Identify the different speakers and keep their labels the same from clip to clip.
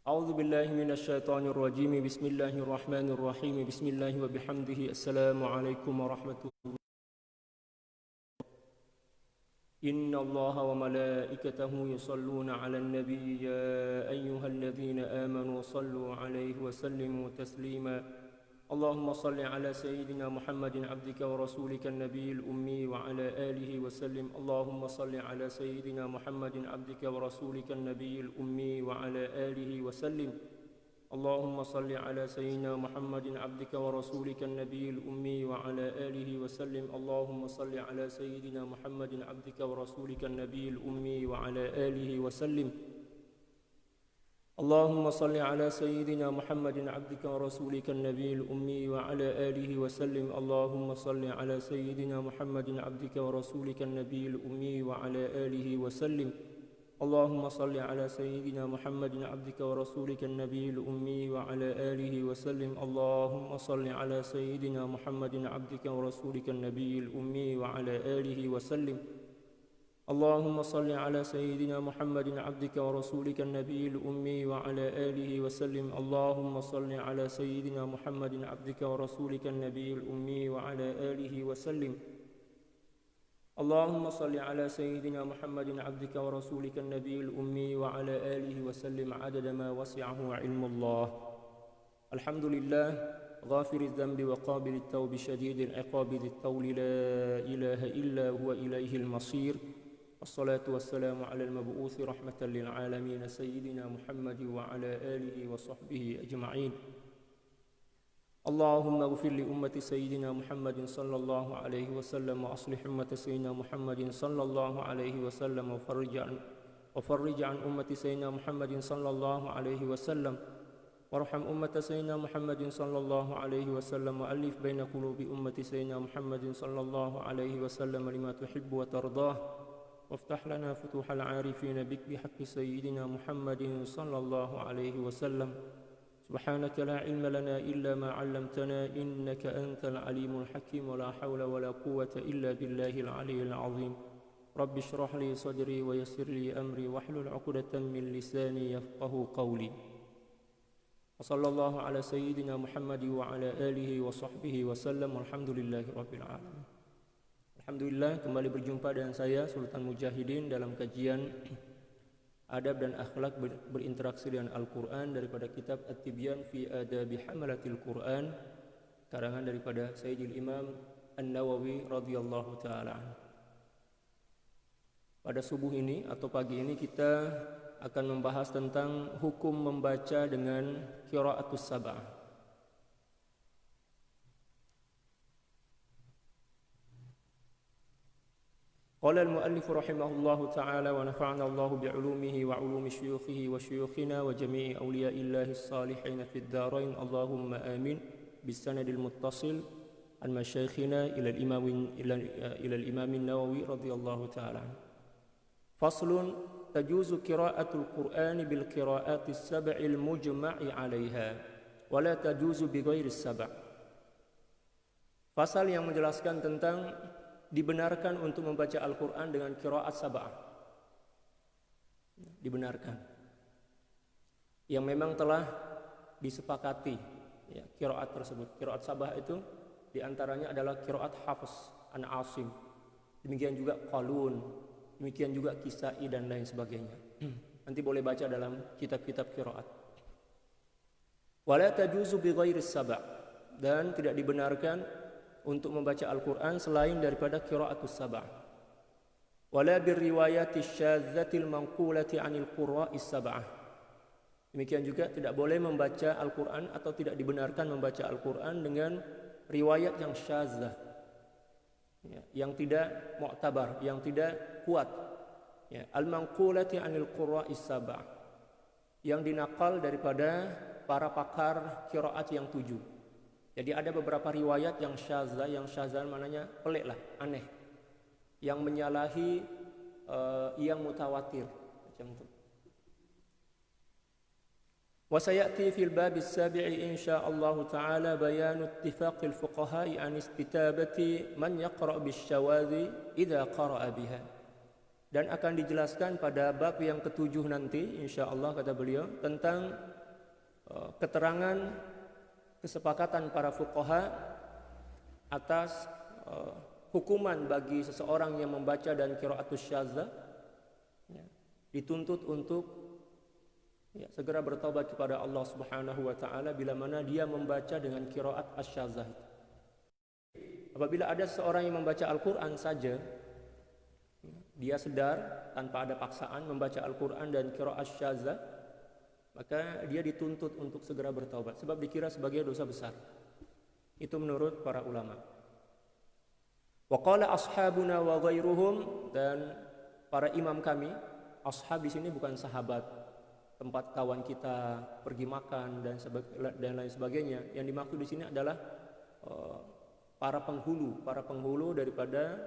Speaker 1: أعوذ بالله من الشيطان الرجيم بسم الله الرحمن الرحيم بسم الله وبحمده السلام عليكم ورحمة الله. إن الله وملائكته يصلون على النبي يا أيها الذين آمنوا صلوا عليه وسلموا تسليما. اللهم صل على سيدنا محمد عبدك ورسولك النبي الأمي وعلى آله وسلم. اللهم صل على سيدنا محمد عبدك ورسولك النبي الأمي وعلى آله وسلم. اللهم صل على سيدنا محمد عبدك ورسولك النبي الأمي وعلى آله وسلم. اللهم صل على سيدنا محمد عبدك ورسولك النبي الأمي وعلى آله وسلم. اللهم صل على سيدنا محمد عبدك ورسولك النبي الأمي وعلى آله وسلم. اللهم صل على سيدنا محمد عبدك ورسولك النبي الأمي وعلى آله وسلم. اللهم صل على سيدنا محمد عبدك ورسولك النبي الأمي وعلى آله وسلم. اللهم صل على سيدنا محمد عبدك ورسولك النبي الأمي وعلى آله وسلم. اللهم صل على سيدنا محمد عبدك ورسولك النبي الأمي وعلى آله وسلم. اللهم صل على سيدنا محمد عبدك ورسولك النبي الأمي وعلى آله وسلم. اللهم صل على سيدنا محمد عبدك ورسولك النبي الأمي وعلى آله وسلم عدد ما وسعه علم الله. الحمد لله غافر الذنب وقابل التوب شديد العقاب ذي الطول لا إله إلا هو إليه المصير. الصلاة والسلام على المبعوث رحمة للعالمين سيدنا محمد وعلى آله وصحبه أجمعين. اللهم اغفر لأمة سيدنا محمد صلى الله عليه وسلم وأصلح أمة سيدنا محمد صلى الله عليه وسلم وفرج عن أمة سيدنا محمد صلى الله عليه وسلم وارحم أمة سيدنا محمد صلى الله عليه وسلم وألف بين قلوب أمة سيدنا محمد صلى الله عليه وسلم لما تحب وترضاه وافتح لنا فتوح العارفين بك بحق سيدنا محمد صلى الله عليه وسلم. سبحانك لا علم لنا إلا ما علمتنا إنك أنت العليم الحكيم ولا حول ولا قوة إلا بالله العلي العظيم. رب اشرح لي صدري ويسر لي أمري واحلل عقدة من لساني يفقه قولي. وصلى الله على سيدنا محمد وعلى آله وصحبه وسلم والحمد لله رب العالمين. Alhamdulillah, kembali berjumpa dengan saya Sultan Mujahidin dalam kajian adab dan akhlak berinteraksi dengan Al-Quran daripada kitab At-Tibyan fi Adabi Hamalatil Quran karangan daripada Sayyidil Imam An-Nawawi radhiyallahu ta'ala. Pada subuh ini atau pagi ini kita akan membahas tentang hukum membaca dengan qiraatus sab'ah. قال المؤلف رحمه الله تعالى ونفعنا الله بعلومه وعلوم شيوخه وشيوخنا وجميع أولياء الله الصالحين في الدارين اللهم آمين بالسند المتصل عن مشايخنا إلى الإمام النووي رضي الله تعالى عنه. فصل تجوز قراءة القرآن بالقراءات السبع المجمع عليها ولا تجوز بغير السبع. Fasal yang menjelaskan tentang dibenarkan untuk membaca Al-Quran dengan qiraat sab'ah. Dibenarkan. Yang memang telah disepakati ya, qiraat tersebut. Qiraat sab'ah itu diantaranya adalah qiraat Hafs an Asim. Demikian juga Qalun. Demikian juga Kisai dan lain sebagainya. Nanti boleh baca dalam kitab-kitab qiraat. Wala tajuzu bi ghairi sab'ah. Dan tidak dibenarkan untuk membaca Al-Quran selain daripada qiraatus sab'ah. Wala birriwayatis syadzatil manqulati 'anil qurra'is sab'ah. Demikian juga tidak boleh membaca Al-Quran atau tidak dibenarkan membaca Al-Quran dengan riwayat yang syadzah, ya, yang tidak mu'tabar, yang tidak kuat. Ya, al-manqulati 'anil qurra'is sab'ah, yang dinakal daripada para pakar qiraat yang 7. Jadi ada beberapa riwayat yang syadzah maknanya pelik lah, aneh, yang menyalahi yang mutawatir macam itu. Wa sayati fil bab as-sabi'i insyaallah ta'ala bayanu ittifaqil fuqaha'i an istitabati man yaqra' bisyawazzi idza qara'a biha. dan akan dijelaskan pada bab yang ketujuh nanti insyaallah, kata beliau, tentang keterangan kesepakatan para fuqaha atas hukuman bagi seseorang yang membaca dan qiraatus syadzah, ya, dituntut untuk segera bertaubat kepada Allah Subhanahu wa taala bila mana dia membaca dengan qiraat asy-syadzah. Apabila ada seorang yang membaca Al-Qur'an saja, dia sedar tanpa ada paksaan membaca Al-Qur'an dan qiraat asy-syadzah, maka dia dituntut untuk segera bertaubat sebab dikira sebagai dosa besar. Itu menurut para ulama. Wa qala ashabuna wa ghairuhum, dan para imam kami, ashab di sini bukan sahabat, tempat kawan kita pergi makan dan lain sebagainya. Yang dimaksud di sini adalah para penghulu daripada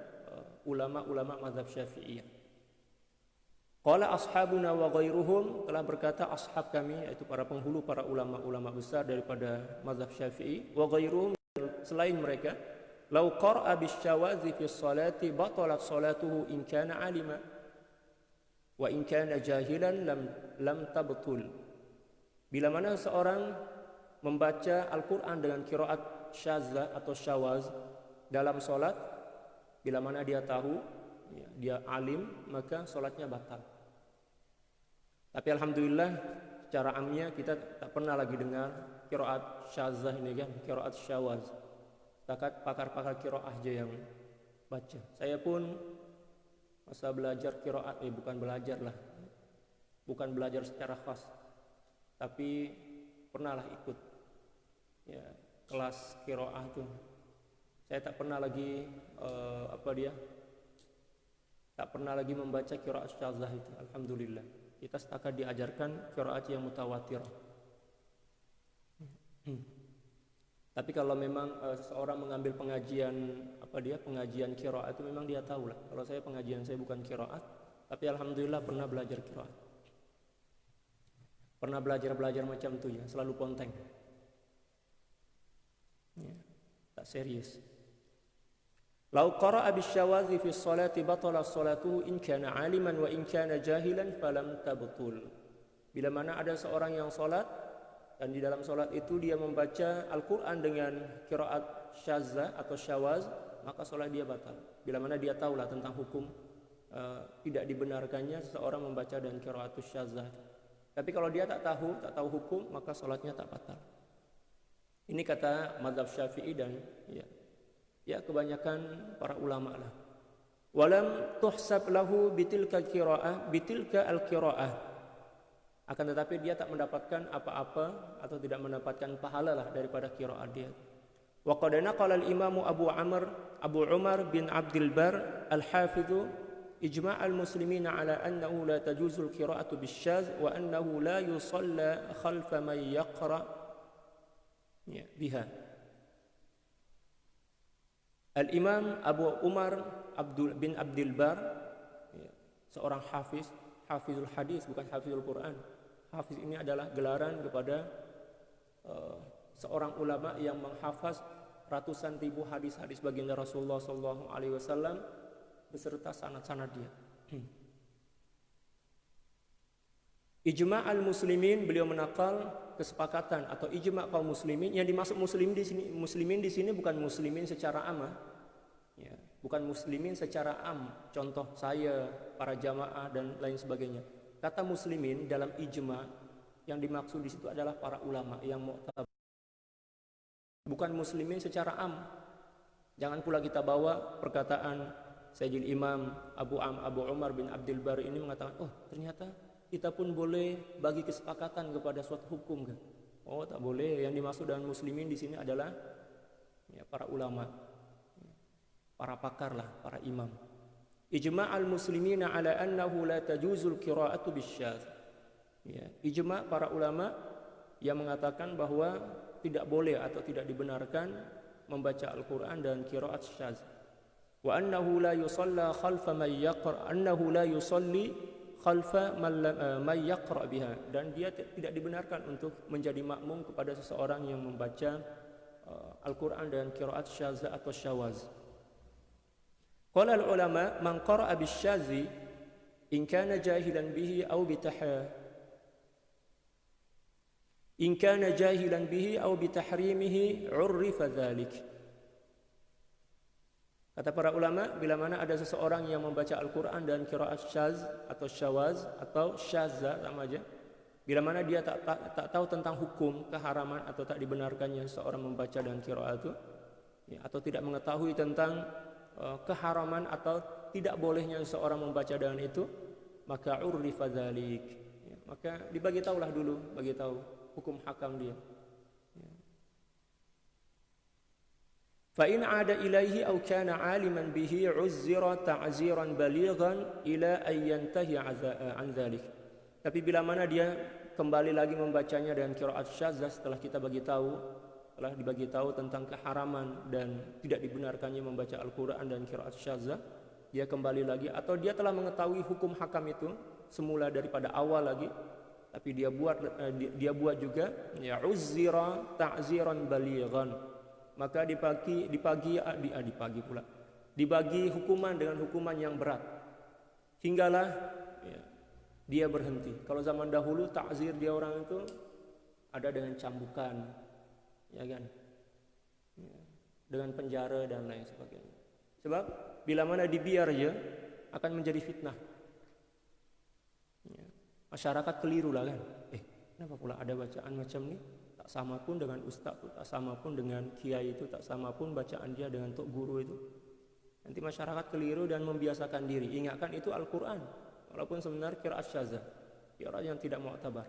Speaker 1: ulama-ulama mazhab Syafi'iyah. Qala ashabuna wa ghairuhum, telah berkata ashab kami, yaitu para penghulu, para ulama-ulama besar daripada mazhab Syafi'i, wa ghairuhum, selain mereka, lau qara'a bisyawazi fi sholati batalat sholatuhu in kana alima wa in kana jahilan lam tabtul. Bila mana seorang membaca Al-Qur'an dengan qiraat syadzah atau syawaz dalam solat, bila mana dia tahu, dia alim, maka solatnya batal. Tapi alhamdulillah secara amnya kita tak pernah lagi dengar qiraat syadzah ini kan, qiraat syawaz. Setakat pakar-pakar qiraah aja yang baca. Saya pun masa belajar qiraat, bukan belajar secara khas, tapi pernahlah ikut kelas qiraah tuh. Saya tak pernah lagi tak pernah lagi membaca qiraat syadzah itu. Alhamdulillah. Kita setakat diajarkan qiraat yang mutawatir. Tapi kalau memang seseorang mengambil pengajian pengajian qiraat itu memang dia tahu lah. Kalau saya pengajian saya bukan qiraat, tapi alhamdulillah pernah belajar qiraat. Pernah belajar macam itu ya, selalu ponteng. Ya, tak serius. Lau qara'a bisyawazi fi sholati batala sholatuhu in kana aliman wa in kana jahilan falam tabtul. Bila mana ada seorang yang salat dan di dalam salat itu dia membaca Al-Qur'an dengan qiraat syadzah atau syawaz, maka salat dia batal. Bila mana dia tahulah tentang hukum tidak dibenarkannya seseorang membaca dan qiraatus syadzah. Tapi kalau dia tak tahu hukum, maka salatnya tak batal. Ini kata mazhab Syafi'i dan kebanyakan para ulama lah. Walam tuhsab lahu bitilka al-qiraah. Akan tetapi dia tak mendapatkan apa-apa atau tidak mendapatkan pahala lah daripada qiraat dia. Wa qad naqala al-Imam Abu Umar bin Abdul Bar al-Hafidh ijma' al-muslimin ala annahu la tajuzu al-qira'atu bisyadz wa annahu la yusalla khalfa man yaqra' biha. Al-Imam Abu Umar bin Abdul Bar, seorang hafizul hadis, bukan hafizul Quran. Hafiz ini adalah gelaran kepada seorang ulama yang menghafaz ratusan ribu hadis-hadis baginda Rasulullah SAW beserta sanad-sanad dia. Ijma' al-muslimin, beliau menakal kesepakatan atau ijma' kaum muslimin. Yang dimaksud muslimin di sini bukan muslimin secara am, bukan muslimin secara am. Contoh saya, para jamaah dan lain sebagainya. Kata muslimin dalam ijma' yang dimaksud di situ adalah para ulama yang mu'tabar. Bukan muslimin secara am. Jangan pula kita bawa perkataan Sayyidil Imam Abu Umar bin Abdul Bar ini mengatakan, oh ternyata kita pun boleh bagi kesepakatan kepada suatu hukum kan? Oh tak boleh. Yang dimaksud dengan muslimin di sini adalah para ulama, para pakar lah, para imam. Ijma' al-muslimina ala annahu la tajuzul qira'atu bisyadz. Ijma' para ulama yang mengatakan bahwa tidak boleh atau tidak dibenarkan membaca Al-Qur'an dan qira'at syadz. Wa annahu la yusalla khalfa man yaqra', annahu la yusalli khalfa man yaqra' biha, dan dia tidak dibenarkan untuk menjadi makmum kepada seseorang yang membaca Al-Qur'an dan qira'at syadzah atau syawaz. Qala al-ulama man qara'a bisyadzi In kana jahilan bihi aw in kana jahilan bihi aw bitahrimihi urrifa dzalik. Kata para ulama, bila mana ada seseorang yang membaca Al-Quran dan qiraat syaz atau syawaz atau syazza sama aja, bila mana dia tak tahu tentang hukum keharaman atau tak dibenarkannya seorang membaca dan qiraat itu, ya, atau tidak mengetahui tentang keharaman atau tidak bolehnya seorang membaca dengan itu, maka urrifa dzalik, ya, maka dibagi tahulah dulu, bagi tahu hukum hakam dia. Fa in 'ada ilaihi aw kana 'aliman bihi 'uzzira ta'ziran balighan ila an yantahi 'an dzalik. Tapi bila mana dia kembali lagi membacanya dengan qiraat syadzah setelah kita dibagi tahu tentang keharaman dan tidak dibenarkannya membaca Al-Qur'an dan qiraat syadzah, dia kembali lagi atau dia telah mengetahui hukum hakam itu semula daripada awal lagi, tapi dia buat juga ya uzzira ta'ziran balighan, maka dibagi hukuman dengan hukuman yang berat hinggalah ya, dia berhenti. Kalau zaman dahulu ta'zir dia orang itu ada dengan cambukan, ya kan, ya, dengan penjara dan lain sebagainya. Sebab bila mana dibiar aja akan menjadi fitnah. Ya. Masyarakat keliru lah kan. Kenapa pula ada bacaan macam ni? Tak sama pun dengan ustaz tu, tak sama pun dengan kiai itu, tak sama pun bacaan dia dengan tok guru itu. Nanti masyarakat keliru dan membiasakan diri. Ingatkan itu Al-Quran, walaupun sebenarnya qiraat syadzah, qiraat yang tidak mu'tabar,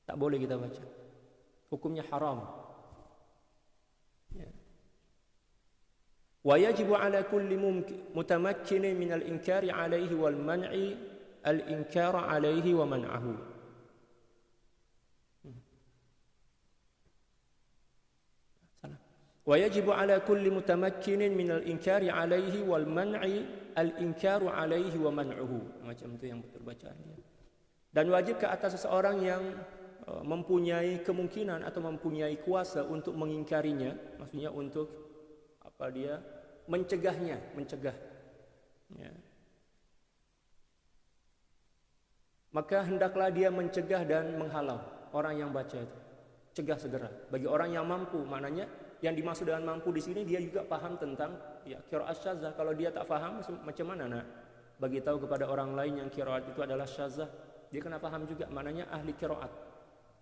Speaker 1: tak boleh kita baca, hukumnya haram. Ya. Wa yajibu ala kulli mutamakkinin min al-inkari alaihi wal man'i al-inkar alaihi wa man'ahu. Wa yajibu ala kulli mutamakkinin min al-inkari alaihi wal man'i al-inkaru alaihi wa man'uhu. Macam itu yang betul bacaannya. Dan wajib ke atas seseorang yang mempunyai kemungkinan atau mempunyai kuasa untuk mengingkarinya, maksudnya untuk mencegah. Ya. Maka hendaklah dia mencegah dan menghalau orang yang baca itu. Cegah segera. Bagi orang yang mampu, maknanya yang dimaksud dengan mampu di sini dia juga paham tentang ya qiraat syadzah. Kalau dia tak paham macam mana nak bagi tahu kepada orang lain yang qiraat itu adalah syadzah? Dia kena paham juga, maknanya ahli qiraat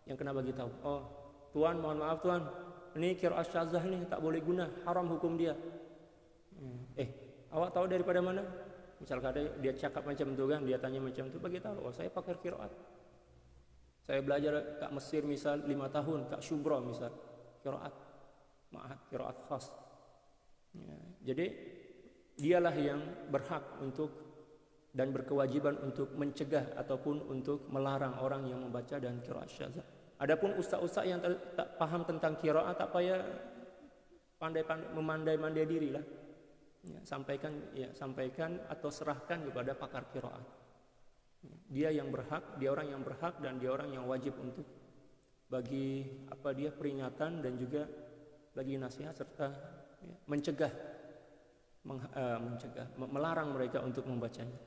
Speaker 1: yang kena bagi tahu. Oh, tuan, mohon maaf tuan, ini qiraat syadzah ni tak boleh guna, haram hukum dia. Awak tahu daripada mana? Misal kata dia cakap macam tu kan, dia tanya macam tu, bagi tahu, oh saya pakar qiraat. Saya belajar kat Mesir misal 5 tahun, kat Syubra misal, qiraat. Ma'had qiraat khas. Ya, jadi dialah yang berhak untuk dan berkewajiban untuk mencegah ataupun untuk melarang orang yang membaca dan qiraat syadzah. Adapun ustaz-ustaz yang tak paham tentang qiraat, tak payah memandai-mandai dirilah. Ya, sampaikan atau serahkan kepada pakar qiraat. Dia yang berhak, dia orang yang berhak dan dia orang yang wajib untuk bagi peringatan dan juga bagi nasihat serta ya, mencegah, melarang mereka untuk membacanya.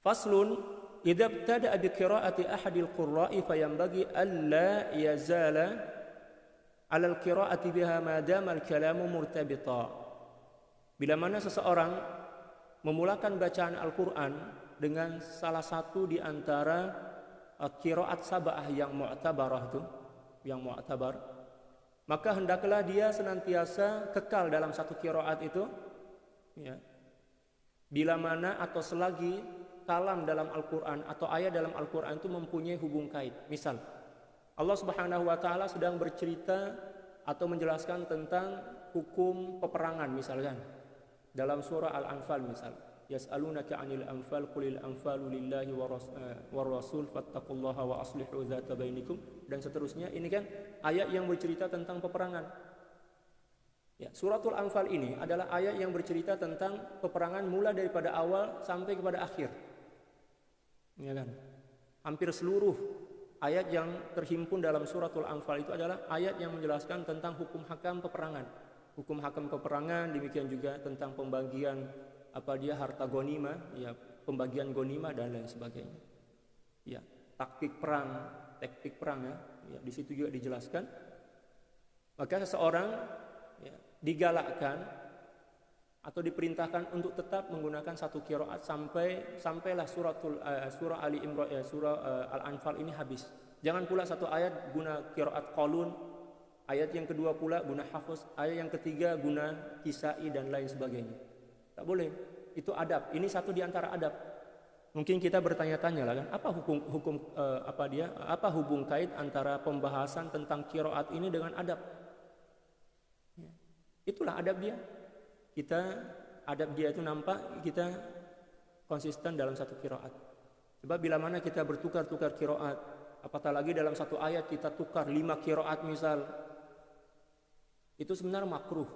Speaker 1: Faslun, idza ibtada'a bi qira'ati ahadil qurra'i fayanbaghi alla yazala 'ala al-qira'ati biha ma dama al-kalamu murtabita. Bila mana seseorang memulakan bacaan Al-Qur'an dengan salah satu di antara qira'at sab'ah yang mu'tabarah itu, yang mu'tabar, maka hendaklah dia senantiasa kekal dalam satu qiraat itu, ya. Bila mana atau selagi kalam dalam Al-Quran atau ayat dalam Al-Quran itu mempunyai hubung kait. Misal Allah Subhanahu wa taala sedang bercerita atau menjelaskan tentang hukum peperangan misalkan dalam surah Al-Anfal misal, yas'alunaka 'anil anfal qulil anfalu lillahi war rasul fattaqullaha wa aslihu dzata bainikum, dan seterusnya. Ini kan ayat yang bercerita tentang peperangan. Ya, suratul Anfal ini adalah ayat yang bercerita tentang peperangan mulai daripada awal sampai kepada akhir. Ya kan? Hampir seluruh ayat yang terhimpun dalam suratul Anfal itu adalah ayat yang menjelaskan tentang hukum hakam peperangan. Hukum hakam peperangan, demikian juga tentang pembagian harta ghanimah, ya, pembagian ghanimah dan lain sebagainya. Ya, taktik perang ya. Ya, di situ juga dijelaskan. Maka seseorang ya, digalakkan atau diperintahkan untuk tetap menggunakan satu qiraat sampailah surah Ali Imran surah Al-Anfal ini habis. Jangan pula satu ayat guna qiraat Qalun, ayat yang kedua pula guna Hafs, ayat yang ketiga guna Kisai dan lain sebagainya. Tak boleh. Itu adab. Ini satu di antara adab. Mungkin kita bertanya-tanya lah kan, apa hubung kait antara pembahasan tentang qiraat ini dengan adab? Ya. Itulah adab dia. Adab dia itu nampak kita konsisten dalam satu qiraat. Sebab bila mana kita bertukar-tukar qiraat, apatah lagi dalam satu ayat kita tukar 5 qiraat misal, itu sebenarnya makruh.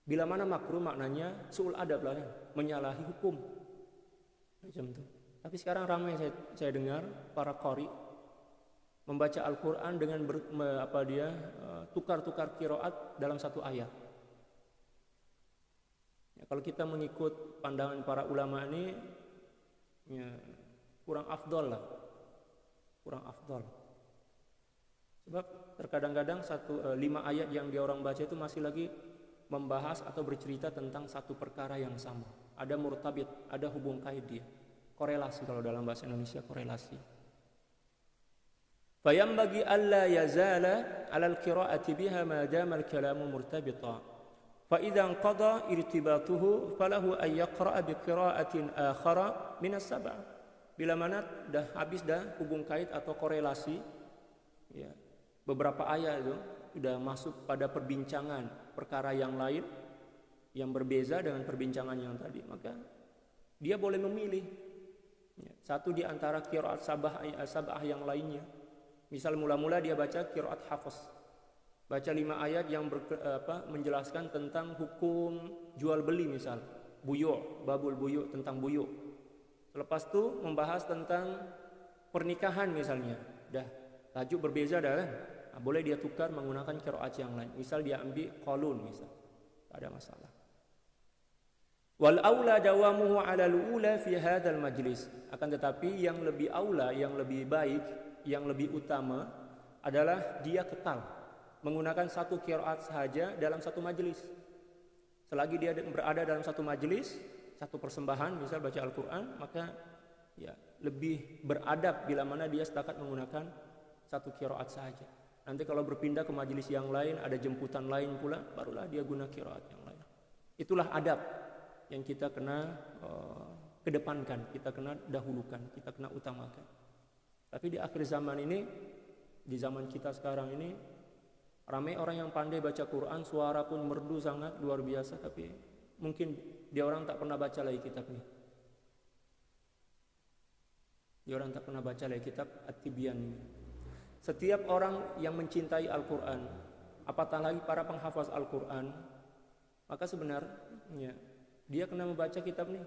Speaker 1: Bila mana makruh maknanya su'ul adab lah kan, menyalahi hukum. Macam itu. Tapi sekarang ramai saya dengar para qari membaca Al-Quran dengan tukar-tukar qiraat dalam satu ayat. Ya, kalau kita mengikut pandangan para ulama ini ya, kurang afdol lah. Kurang afdol. Sebab terkadang-kadang 5 ayat yang dia orang baca itu masih lagi membahas atau bercerita tentang satu perkara yang sama. Ada murtabit, ada hubung kait dia. Korelasi kalau dalam bahasa Indonesia korelasi. Fayambagi alla yazala 'ala al-qira'ati biha ma dama al-kalamu murtabita. Fa idza qada irtibatuhu falahu ay yaqra'a bi qira'atin akhara min as-sab'. Bila mana dah habis dah hubung kait atau korelasi ya, beberapa ayat itu sudah masuk pada perbincangan perkara yang lain yang berbeza dengan perbincangan yang tadi, maka dia boleh memilih ya, satu di antara qiraat sab'ah yang lainnya. Misal mula-mula dia baca qiraat Hafs, baca 5 ayat yang menjelaskan tentang hukum jual beli, misal buyu', babul buyu', tentang buyu'. Selepas itu membahas tentang pernikahan misalnya, dah tajuk berbeza dah kan. Nah, boleh dia tukar menggunakan qiraat yang lain. Misal dia ambil Qalun misal, tak ada masalah. Wal aula dawamuhu 'ala al-ula fi hadzal majlis. Akan tetapi yang lebih aula, yang lebih baik, yang lebih utama adalah dia kekal menggunakan satu qiraat sahaja dalam satu majlis. Selagi dia berada dalam satu majlis, satu persembahan, misal baca Al-Qur'an, maka ya lebih beradab bila mana dia setakat menggunakan satu qiraat sahaja. Nanti kalau berpindah ke majlis yang lain, ada jemputan lain pula, barulah dia guna qiraat yang lain. Itulah adab yang kita kena kedepankan, kita kena dahulukan, kita kena utamakan. Tapi di akhir zaman ini, di zaman kita sekarang ini, ramai orang yang pandai baca Quran, suara pun merdu sangat luar biasa, tapi mungkin dia orang tak pernah baca lagi kitab ini. Dia orang tak pernah baca lagi kitab At-Tibyan ini. Setiap orang yang mencintai Al-Quran, apatah lagi para penghafaz Al-Quran, maka sebenarnya dia kena membaca kitab ini.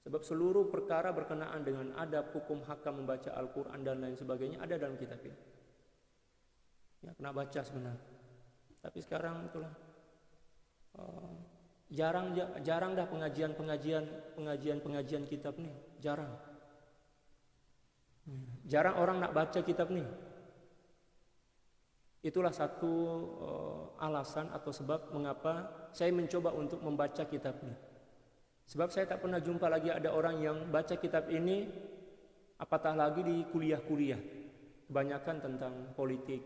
Speaker 1: Sebab seluruh perkara berkenaan dengan adab, hukum, hakam membaca Al-Quran dan lain sebagainya ada dalam kitab ini. Ya, kena baca sebenarnya. Tapi sekarang itulah jarang dah pengajian kitab nih, jarang. Jarang orang nak baca kitab nih. Itulah satu alasan atau sebab mengapa saya mencoba untuk membaca kitab ini. Sebab saya tak pernah jumpa lagi ada orang yang baca kitab ini, apatah lagi di kuliah-kuliah. Kebanyakan tentang politik,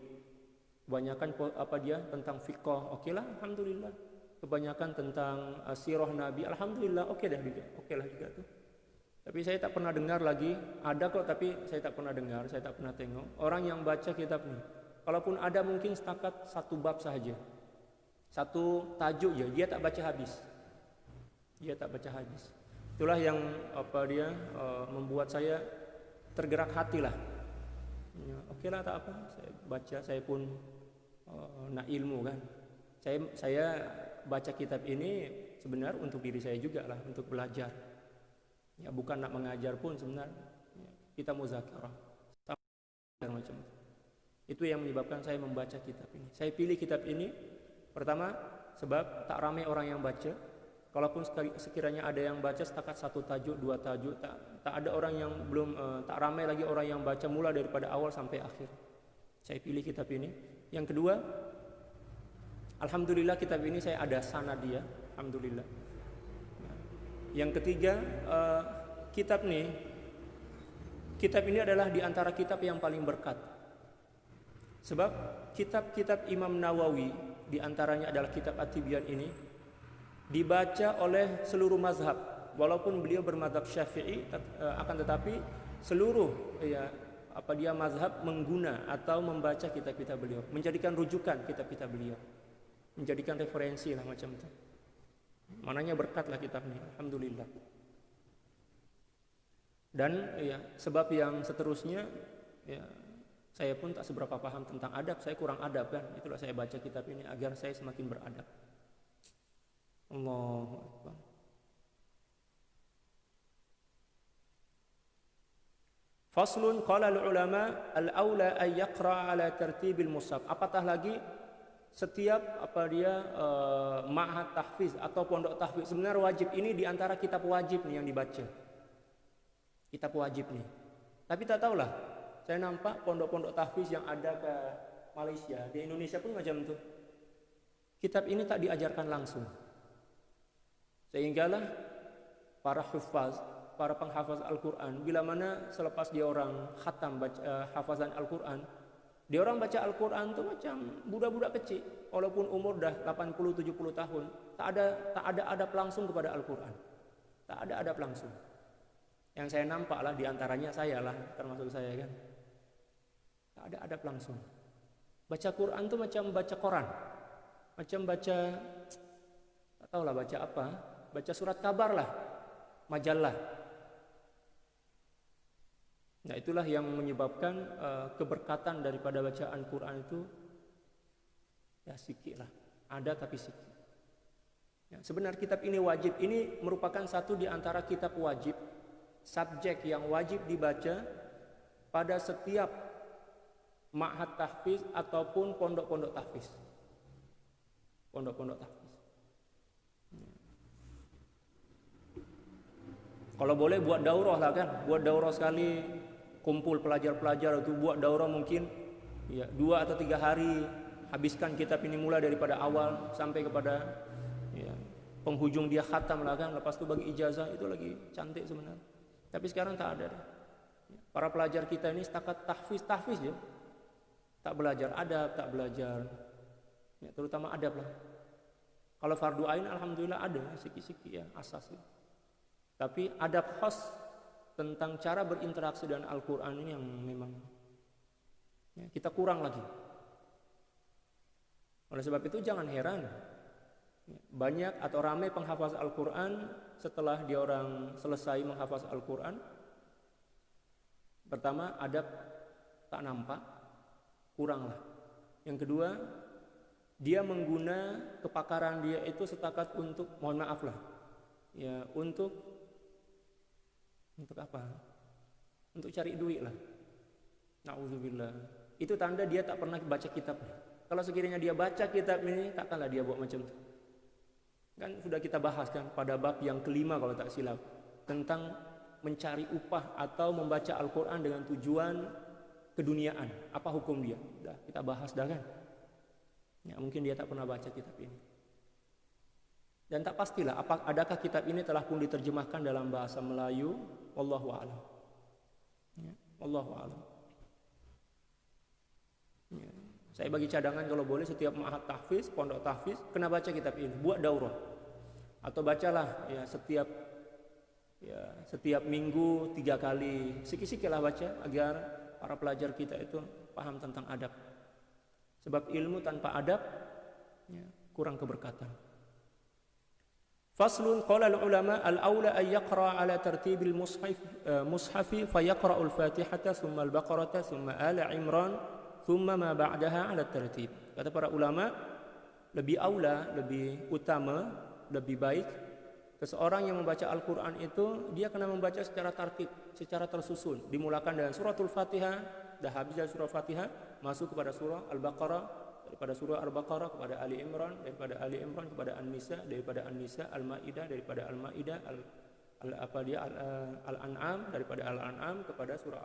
Speaker 1: kebanyakan tentang fiqh. Okeylah, alhamdulillah. Kebanyakan tentang sirah Nabi, alhamdulillah, okeylah juga tuh. Tapi saya tak pernah dengar lagi, ada kok tapi saya tak pernah dengar, saya tak pernah tengok orang yang baca kitab ini. Kalaupun ada mungkin setakat satu bab sahaja, satu tajuk je, dia tak baca habis. Itulah yang membuat saya tergerak hati lah. Ya, okeylah tak apa, saya baca, saya pun nak ilmu kan. Saya baca kitab ini sebenarnya untuk diri saya juga lah, untuk belajar. Ya, bukan nak mengajar pun sebenarnya. Ya, kita muzakarah. Dan macam itu yang menyebabkan saya membaca kitab ini. Saya pilih kitab ini pertama sebab tak ramai orang yang baca. Kalaupun sekiranya ada yang baca setakat 1 tajuk, 2 tajuk, tak ada orang yang belum, tak ramai lagi orang yang baca mulai daripada awal sampai akhir. Saya pilih kitab ini. Yang kedua, alhamdulillah kitab ini saya ada sanad dia, alhamdulillah. Yang ketiga, kitab ini adalah di antara kitab yang paling berkat. Sebab kitab-kitab Imam Nawawi, di antaranya adalah kitab At-Tibyan ini, dibaca oleh seluruh mazhab. Walaupun beliau bermazhab Syafi'i, akan tetapi seluruh mazhab mengguna atau membaca kitab-kitab beliau, menjadikan rujukan kitab-kitab beliau, menjadikan referensi lah macam itu. Mananya berkatlah kitab ini, alhamdulillah. Dan sebab yang seterusnya, saya pun tak seberapa paham tentang adab, saya kurang adab kan. Itulah saya baca kitab ini agar saya semakin beradab. Allahu Akbar. Faslun qala al-ulama al-aula ay yaqra ala tartibil mushaf. Apatah lagi setiap ma'had tahfiz atau pondok tahfiz sebenarnya wajib, ini di antara kitab wajib nih yang dibaca. Kitab wajib nih. Tapi tak tahulah, saya nampak pondok-pondok tahfiz yang ada ke Malaysia, di Indonesia pun macam itu. Kitab ini tak diajarkan langsung. Sehinggalah para hufaz, para penghafaz Al-Qur'an, bila mana selepas dia orang khatam hafazan Al-Qur'an, dia orang baca Al-Qur'an tuh macam budak-budak kecil, walaupun umur dah 80-70 tahun, tak ada adab langsung kepada Al-Qur'an. Tak ada adab langsung. Yang saya nampak lah, diantaranya saya lah, termasuk saya kan. Tak ada adab langsung. Baca Quran tuh macam baca koran, macam baca, tak tahulah baca apa, baca surat kabar lah, majalah. Nah itulah yang menyebabkan keberkatan daripada bacaan Quran itu ya sikit lah, ada tapi sikit. Ya, sebenarnya kitab ini wajib, ini merupakan satu di antara kitab wajib, subjek yang wajib dibaca pada setiap ma'had tahfiz ataupun pondok-pondok tahfiz. Pondok-pondok tahfiz. Kalau boleh buat daurah lah kan, buat daurah sekali, kumpul pelajar-pelajar itu buat daurah mungkin 2 atau 3 hari, habiskan kitab ini mulai daripada awal sampai kepada penghujung dia khatam lah kan, lepas itu bagi ijazah, itu lagi cantik sebenarnya. Tapi sekarang tak ada. Para pelajar kita ini setakat tahfiz je, tak belajar adab, tak belajar terutama adab lah. Kalau fardu ain alhamdulillah ada sikit-sikit ya, asas ya. Tapi adab khas tentang cara berinteraksi dengan Al-Quran ini yang memang kita kurang lagi. Oleh sebab itu jangan heran banyak atau ramai penghafaz Al-Quran setelah dia orang selesai menghafaz Al-Quran, pertama adab tak nampak, kurang lah. Yang kedua, dia mengguna kepakaran dia itu setakat untuk, mohon maaf lah, untuk apa? Untuk cari duit lah. Na'udzubillah. Itu tanda dia tak pernah baca kitab. Kalau sekiranya dia baca kitab ini, takkanlah dia buat macam itu. Kan sudah kita bahas kan pada bab yang kelima kalau tak silap, tentang mencari upah atau membaca Al-Quran dengan tujuan keduniaan. Apa hukum dia? Sudah kita bahas dah kan. Ya, mungkin dia tak pernah baca kitab ini. Dan tak pastilah adakah kitab ini telah pun diterjemahkan dalam bahasa Melayu. Wallahu a'lam. Wallahu a'lam. Saya bagi cadangan kalau boleh setiap ma'had tahfiz, pondok tahfiz, kena baca kitab ini, buat daurah. Atau bacalah setiap minggu 3 kali, sikit-sikit lah baca agar para pelajar kita itu paham tentang adab. Sebab ilmu tanpa adab kurang keberkatan. Faslun qala al-ulama al-aula ay yaqra ala tartibil mushafi fa yaqra al-Fatihata thumma al-Baqarata thumma Ala Imran thumma ma ba'daha ala tartib. Kata para ulama, lebih aula, lebih utama, lebih baik seseorang yang membaca Al-Qur'an itu dia kena membaca secara tertib, secara tersusun. Dimulakan dengan suratul Fatihah, dah habis dari surah Fatihah, masuk kepada surah Al-Baqarah, daripada surah Al-Baqarah kepada Ali Imran, daripada Ali Imran kepada An-Nisa, daripada An-Nisa Al-Maidah, daripada Al-Maidah Al-An'am, daripada Al-An'am kepada surah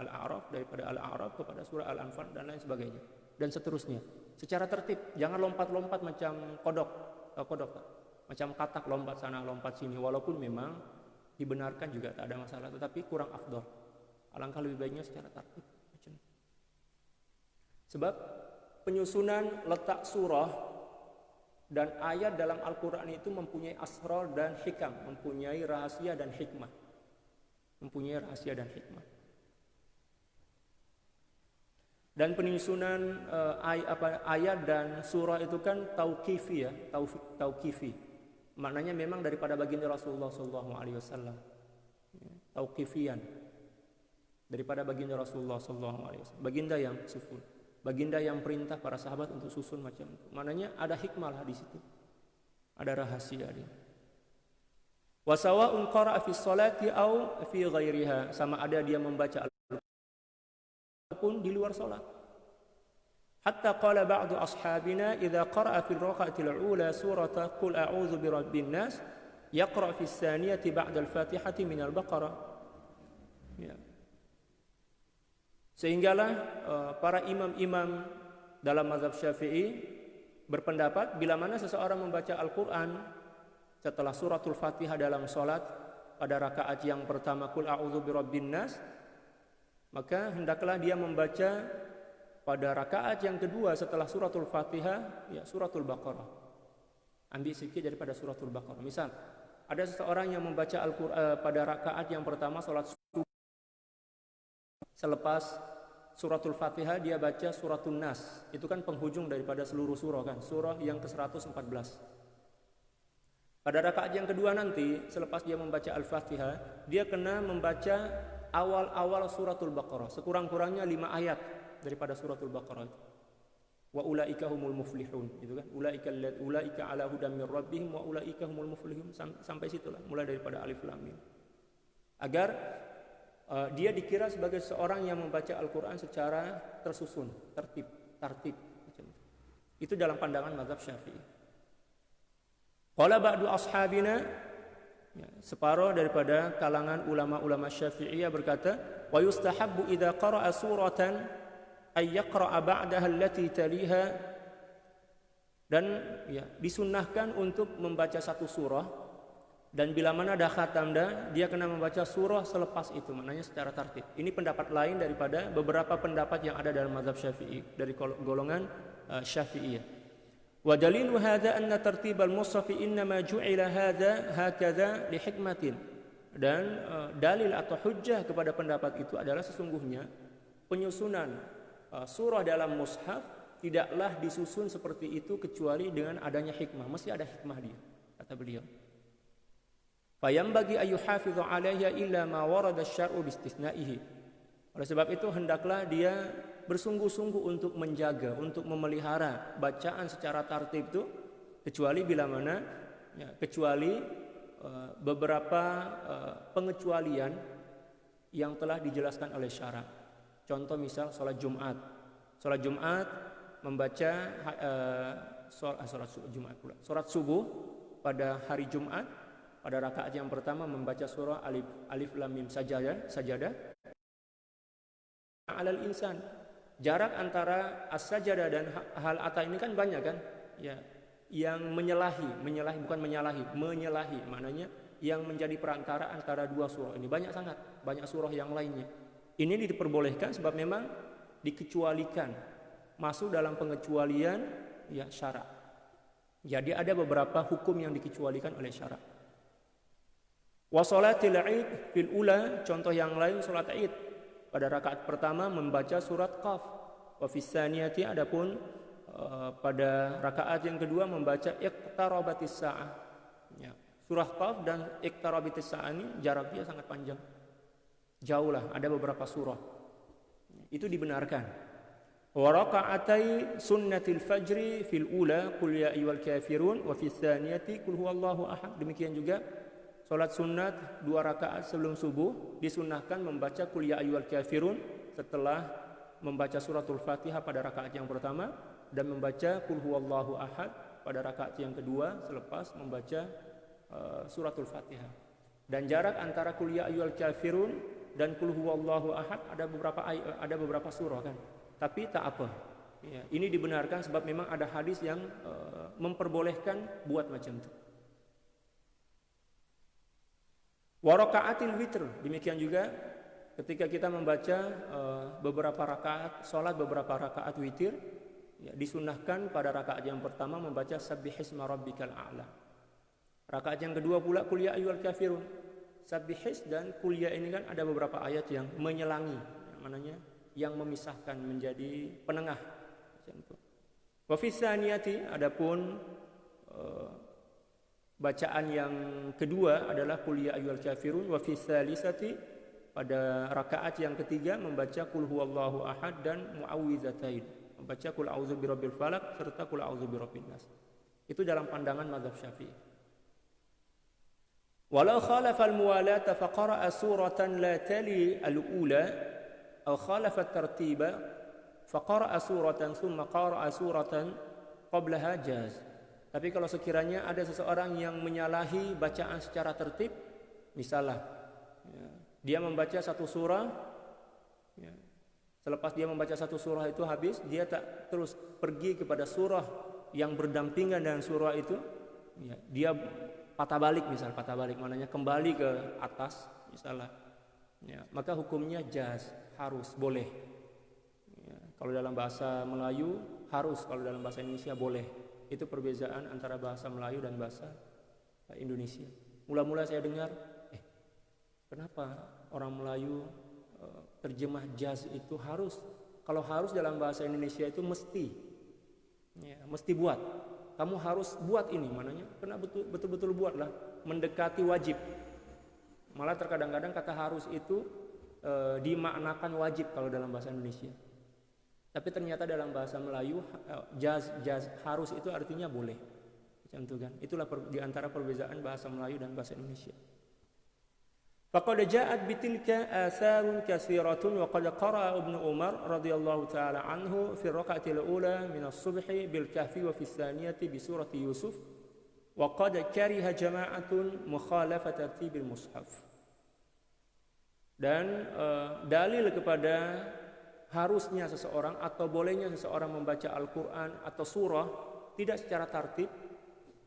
Speaker 1: Al-A'raf, daripada Al-A'raf kepada surah Al-Anfal, dan lain sebagainya, dan seterusnya secara tertib. Jangan lompat-lompat macam kodok, macam katak, lompat sana lompat sini, walaupun memang dibenarkan juga tak ada masalah, tetapi kurang afdol. Alangkah lebih baiknya secara tertib. Sebab penyusunan letak surah dan ayat dalam Al-Quran itu mempunyai asrar dan hikam, mempunyai rahasia dan hikmah. Dan penyusunan ayat dan surah itu kan tauqifi ya, tauqifi. Maknanya memang daripada baginda Rasulullah SAW. Tauqifian. Daripada baginda Rasulullah SAW. Baginda yang susun. Baginda yang perintah para sahabat untuk susun macam itu. Maknanya ada hikmah lah di situ. Ada rahasia dia. Wa sawa'un qara'a fi sholati aw fi ghairiha, sama ada dia membaca ataupun di luar salat. Hatta qala ba'du ashabina idza qara'a fi ar-rak'ati al-ula surata qul a'udzu birabbin nas yaqra' fi as-saniyati ba'da al-fatihati min al-baqarah. Ya. Sehinggalah para imam-imam dalam mazhab Syafi'i berpendapat bila mana seseorang membaca Al-Quran setelah suratul Fatihah dalam sholat pada rakaat yang pertama Qul a'udzu birabbin nas, maka hendaklah dia membaca pada rakaat yang kedua setelah suratul Fatihah ya suratul Baqarah. Ambil sedikit daripada suratul Baqarah. Misal ada seseorang yang membaca Al-Quran pada rakaat yang pertama sholat subuh, selepas suratul Fatihah dia baca suratul Nas. Itu kan penghujung daripada seluruh surah kan, surah yang ke-114. Pada rakaat yang kedua nanti selepas dia membaca Al-Fatihah, dia kena membaca awal-awal suratul Baqarah, sekurang-kurangnya 5 ayat daripada suratul Baqarah itu. Wa ulaika humul muflihun, gitu kan? Ulaika ala hudam mir rabbihim wa ulaika humul muflihun, sampai situlah mulai daripada alif lam mim. Agar dia dikira sebagai seorang yang membaca Al-Quran secara tersusun, tertib. Itu dalam pandangan mazhab Syafi'i. Qala ba'du ashabina, ya, separuh daripada kalangan ulama-ulama Syafi'iyah berkata, wa yustahabbu idza qara'a suratan ay yaqra'a ba'daha allati taliha, dan ya disunnahkan untuk membaca satu surah. Dan bila mana dah khatam dia kena membaca surah selepas itu, maknanya secara tertib. Ini pendapat lain daripada beberapa pendapat yang ada dalam mazhab Syafi'i dari golongan Syafi'iyah. Wa dalilu hadza anna tartibal mushaf innama ju'ila hadza hakadha li hikmatin. Dan dalil atau hujjah kepada pendapat itu adalah sesungguhnya penyusunan surah dalam mushaf tidaklah disusun seperti itu kecuali dengan adanya hikmah. Mesti ada hikmah dia, kata beliau. Fayambagi ayyuhafidhu 'alaiha illa ma warada asy-syar'u bistisna'ihi. Oleh sebab itu hendaklah dia bersungguh-sungguh untuk menjaga, untuk memelihara bacaan secara tertib itu, kecuali bila mana ya, kecuali beberapa pengecualian yang telah dijelaskan oleh syara'. Contoh misal salat Jumat. Salat Jumat membaca salat subuh pada hari Jumat. Pada rakaat yang pertama membaca surah alif lam mim sajadah. Alal insan. Jarak antara as-sajadah dan hal ata ini kan banyak kan? Ya, yang menyalahi bukan menyalahi, maknanya yang menjadi perantara antara dua surah ini banyak surah yang lainnya. Ini diperbolehkan sebab memang dikecualikan, masuk dalam pengecualian ya syara'. Jadi ada beberapa hukum yang dikecualikan oleh syara'. Wa sholatil id fil ula, contoh yang lain salat id pada rakaat pertama membaca surat Qaf. Wa fis tsaniyati, adapun pada rakaat yang kedua membaca iqtarabatis saah. Ya, surah Qaf dan iqtarabatis saah ini jaraknya sangat panjang. Jauh lah, ada beberapa surah. Itu dibenarkan. Wa raka'atai sunnatil fajri fil ula qul ya ayyuhal kafirun wa fis tsaniyati qul huwallahu ahad. Demikian juga salat sunat 2 rakaat sebelum subuh disunnahkan membaca Qul ya ayyuhal kafirun setelah membaca suratul Fatihah pada rakaat yang pertama, dan membaca Qul huwallahu ahad pada rakaat yang kedua selepas membaca suratul Fatihah. Dan jarak antara Qul ya ayyuhal kafirun dan Qul huwallahu ahad ada beberapa surah kan. Tapi tak apa. Ya, ini dibenarkan sebab memang ada hadis yang memperbolehkan buat macam itu. Wa raka'atil witr, demikian juga ketika kita membaca beberapa rakaat salat beberapa rakaat witir, ya, disunnahkan pada rakaat yang pertama membaca sabbihisma rabbikal a'la. Rakaat yang kedua pula Qul ya ayyuhal kafirun. Sabbihis dan Qul ya ini kan ada beberapa ayat yang menyelangi, maknanya yang memisahkan menjadi penengah. Wa fi tsaniyati, adapun bacaan yang kedua adalah Qul ya ayyuhal kafirun. Wa fi tsalisati, pada rakaat yang ketiga membaca Qul huwallahu ahad dan muawwidzatain, membaca Qul a'udzu birabbil falaq serta Qul a'udzu birabbin nas. Itu dalam pandangan mazhab Syafi'i. Walau khalafa al-muwalata fa qara'a suratan la tali al-ula aw khalafa at-tartiba fa qara'a suratan thumma qara'a suratan qablaha jaz. Tapi kalau sekiranya ada seseorang yang menyalahi bacaan secara tertib, misalnya dia membaca satu surah, selepas dia membaca satu surah itu habis, dia tak terus pergi kepada surah yang berdampingan dengan surah itu, dia patah balik, maknanya kembali ke atas misalnya, maka hukumnya jaz, harus, boleh. Kalau dalam bahasa Melayu harus, kalau dalam bahasa Indonesia boleh. Itu perbezaan antara bahasa Melayu dan bahasa Indonesia. Mula-mula saya dengar, kenapa orang Melayu terjemah jaz itu harus? Kalau harus dalam bahasa Indonesia itu mesti, mesti buat. Kamu harus buat ini, maknanya kena betul-betul buatlah, mendekati wajib. Malah terkadang-kadang kata harus itu dimaknakan wajib kalau dalam bahasa Indonesia. Tapi ternyata dalam bahasa Melayu jaz harus itu artinya boleh. Macam itu kan. Itulah di antara perbedaan bahasa Melayu dan bahasa Indonesia. Faqad ja'at bitilka atharun katsiratun wa qad qara'a Ibnu Umar radhiyallahu taala anhu fi rak'ati al-ula min as-subhi bil kahfi wa fi tsaniyati bi surati Yusuf wa qad kariha jama'atun mukhalafat tartibil mushaf. Dan dalil kepada harusnya seseorang atau bolehnya seseorang membaca Al-Quran atau surah tidak secara tartib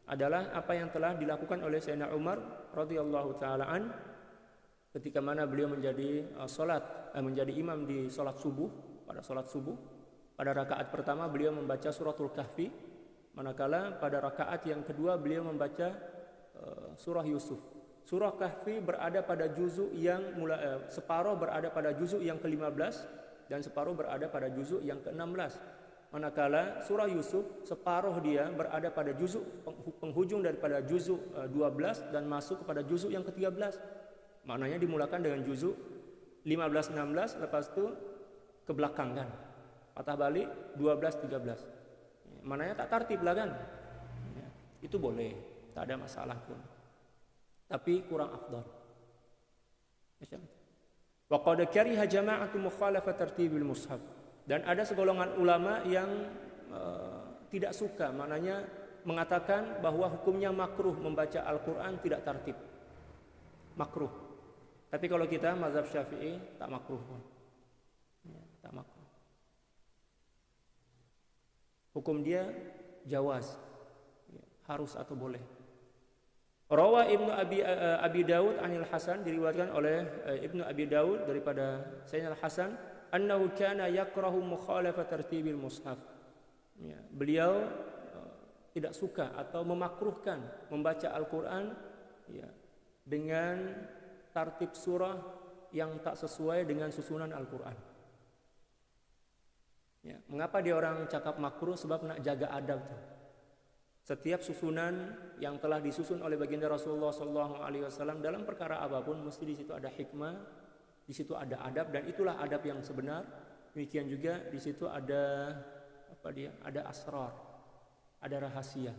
Speaker 1: adalah apa yang telah dilakukan oleh Sayyidina Umar radhiyallahu taala an ketika mana beliau menjadi menjadi imam di salat subuh. Pada rakaat pertama beliau membaca suratul Kahfi, manakala pada rakaat yang kedua beliau membaca surah Yusuf. Surah Kahfi berada pada juzuk yang separuh berada pada juzuk yang ke-15 dan separuh berada pada juzuk yang ke-16. Manakala surah Yusuf separuh dia berada pada juzuk penghujung daripada juzuk 12 dan masuk kepada juzuk yang ke-13. Maknanya dimulakan dengan juzuk 15-16, lepas itu ke belakang kan. Patah balik 12-13. Maknanya tak tertib lah kan. Itu boleh, tak ada masalah pun. Tapi kurang afdal. Macam itu. Wa qad kariha jama'atu mukhalafat tartibil mushaf. Dan ada segolongan ulama yang tidak suka, maknanya mengatakan bahwa hukumnya makruh membaca Al-Qur'an tidak tertib. Makruh. Tapi kalau kita mazhab Syafi'i tak makruh pun. Tak makruh. Hukum dia jawaz. Harus atau boleh. Rawa Ibnu Abi Daud anil Hasan, diriwayatkan oleh Ibnu Abi Daud daripada Sayyidina Al-Hasan, annahu kana yakrahu mukhalafat tartibil mushaf. Beliau tidak suka atau memakruhkan membaca Al-Qur'an dengan tartib surah yang tak sesuai dengan susunan Al-Qur'an. Mengapa dia orang cakap makruh? Sebab nak jaga adab tuh. Setiap susunan yang telah disusun oleh baginda Rasulullah SAW dalam perkara apapun mesti di situ ada hikmah, di situ ada adab, dan itulah adab yang sebenar. Demikian juga di situ ada ada asrar, ada rahasia,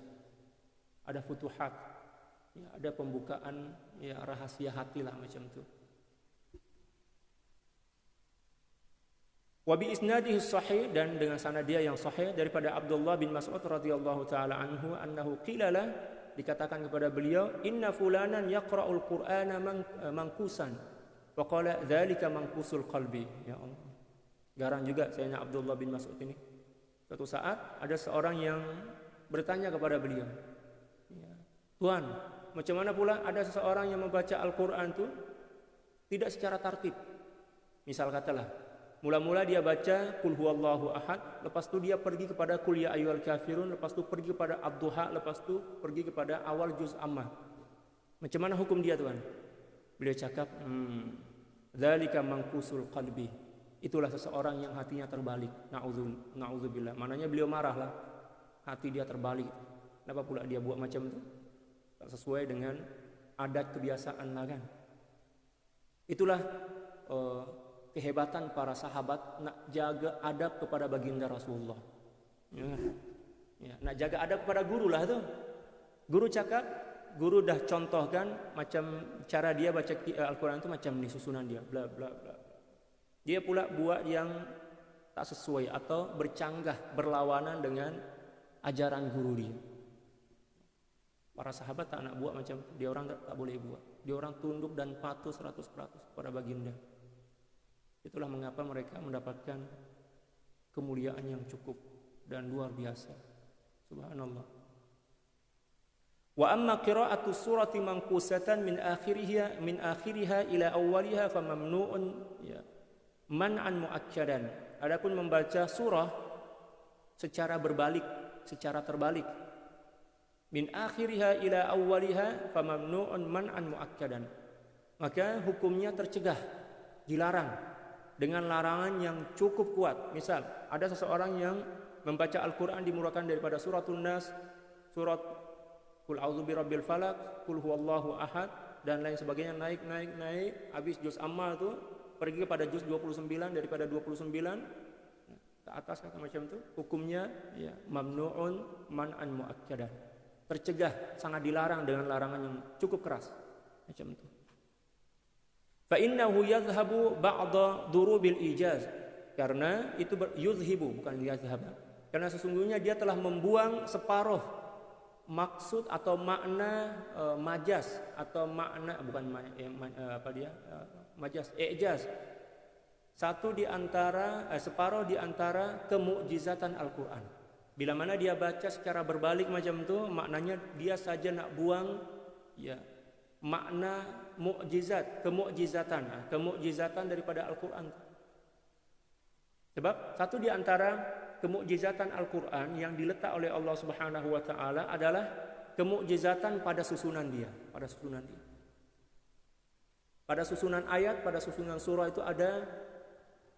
Speaker 1: ada futuhat, ada pembukaan rahasia hati lah macam itu. Wa bi isnadihi sahih, dan dengan sanad dia yang sahih daripada Abdullah bin Mas'ud radhiyallahu taala anhu annahu qila lah, dikatakan kepada beliau, inna fulanan yaqra'ul qur'ana mangkusan wa qala dzalika mangkusul qalbi. Ya Allah, garang juga Sayyidina Abdullah bin Mas'ud ini. Suatu saat ada seorang yang bertanya kepada beliau, Tuhan, macam mana pula ada seseorang yang membaca Al-Quran itu tidak secara tartib. Misal katalah, mula-mula dia baca Qul huwallahu ahad, lepas itu dia pergi kepada Qul ya ayyuhal kafirun, lepas itu pergi kepada Ad-Duha, lepas itu pergi kepada awal juz Ammah. Macam mana hukum dia, Tuhan? Beliau cakap, dzalika mangkusul qalbi. Itulah seseorang yang hatinya terbalik. Na'udzubillah. Maknanya beliau marahlah. Hati dia terbalik. Kenapa pula dia buat macam itu? Tak sesuai dengan adat kebiasaan lah kan. Itulah kehebatan para sahabat nak jaga adab kepada baginda Rasulullah. Nak jaga adab kepada guru lah tu. Guru cakap, guru dah contohkan macam cara dia baca Al-Quran itu macam ni susunan dia, bla bla bla. Dia pula buat yang tak sesuai atau bercanggah, berlawanan dengan ajaran guru dia. Para sahabat tak nak buat macam dia, orang tak boleh buat. Dia orang tunduk dan patuh 100% kepada baginda. Itulah mengapa mereka mendapatkan kemuliaan yang cukup dan luar biasa. Subhanallah. Wa amma qira'atu surati manqusatan min akhiriha ila awwaliha fa mamnu'un man'an mu'akkadan. Adapun membaca surah secara berbalik, secara terbalik, min akhiriha ila awwaliha fa mamnu'un man'an mu'akkadan, maka hukumnya tercegah, dilarang dengan larangan yang cukup kuat. Misal ada seseorang yang membaca Al-Quran dimulakan daripada suratul Nas, surat Qul a'udzu birabbil falaq, Qul huwallahu ahad dan lain sebagainya, naik habis juz Ammah tu pergi kepada juz 29, daripada 29 ke atas kata macam tu, hukumnya ya mamnu'un man'an mu'akkadan, tercegah, sangat dilarang dengan larangan yang cukup keras macam tu. Fa innahu yadhhabu ba'da durubil ijaz, karena itu yuzhibu bukan yadhhaba, karena sesungguhnya dia telah membuang separuh maksud atau makna majaz atau makna bukan majaz, i'jaz, separuh di antara kemukjizatan Al-Quran. Bila mana dia baca secara berbalik macam tu, maknanya dia saja nak buang ya makna mukjizat, kemukjizatan daripada Al-Quran. Sebab satu di antara kemukjizatan Al-Quran yang diletak oleh Allah Subhanahu wa taala adalah kemukjizatan pada susunan dia, pada susunan ayat, pada susunan surah itu ada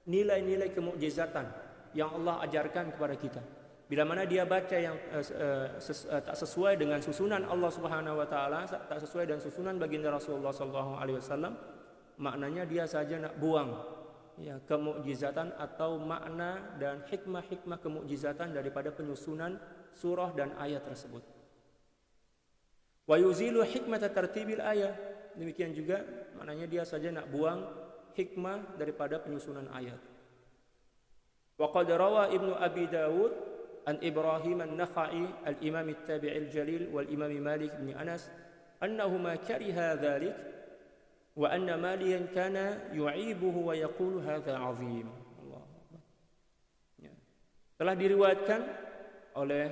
Speaker 1: nilai-nilai kemukjizatan yang Allah ajarkan kepada kita. Bila mana dia baca yang tak sesuai dengan susunan Allah Subhanahu wa taala, tak sesuai dengan susunan baginda Rasulullah sallallahu alaihi wasallam, maknanya dia saja nak buang ya kemukjizatan atau makna dan hikmah-hikmah kemukjizatan daripada penyusunan surah dan ayat tersebut. Wa yuzilu hikmata tartibil ayat. Demikian juga maknanya dia saja nak buang hikmah daripada penyusunan ayat. Wa qad rawa Ibnu Abi Dawud an Ibrahim an-Nakhai al-Imam at-Tabi'i al-Jalil wal Imam Malik bin Anas annahuma kariha dhalik wa anna Malikan kana yu'ibuhu wa yaqulu hadza 'azim. Allah. Ya. Telah diriwayatkan oleh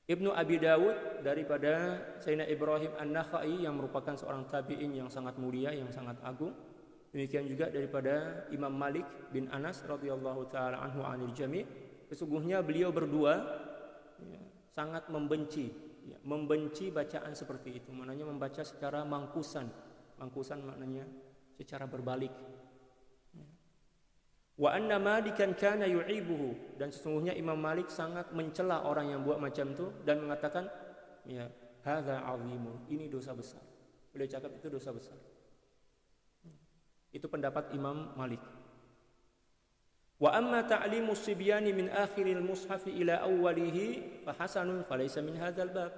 Speaker 1: Ibnu Abi Dawud daripada Sayyidina Ibrahim an-Nakhai yang merupakan seorang tabi'in yang sangat mulia, yang sangat agung. Demikian juga daripada Imam Malik bin Anas radhiyallahu taala anhu 'anil jami'. Sesungguhnya beliau berdua ya, sangat membenci bacaan seperti itu. Maknanya membaca secara mangkusan maknanya secara berbalik. Wa anna Malikan kana yu'ibuhu, dan sesungguhnya Imam Malik sangat mencela orang yang buat macam itu dan mengatakan ya hadza 'azimun, ini dosa besar. Beliau cakap itu dosa besar. Itu pendapat Imam Malik. Wa amma ta'limu sibyani min akhiril mushaf ila awwalihi fa hasanun falaysa min hadzal bab.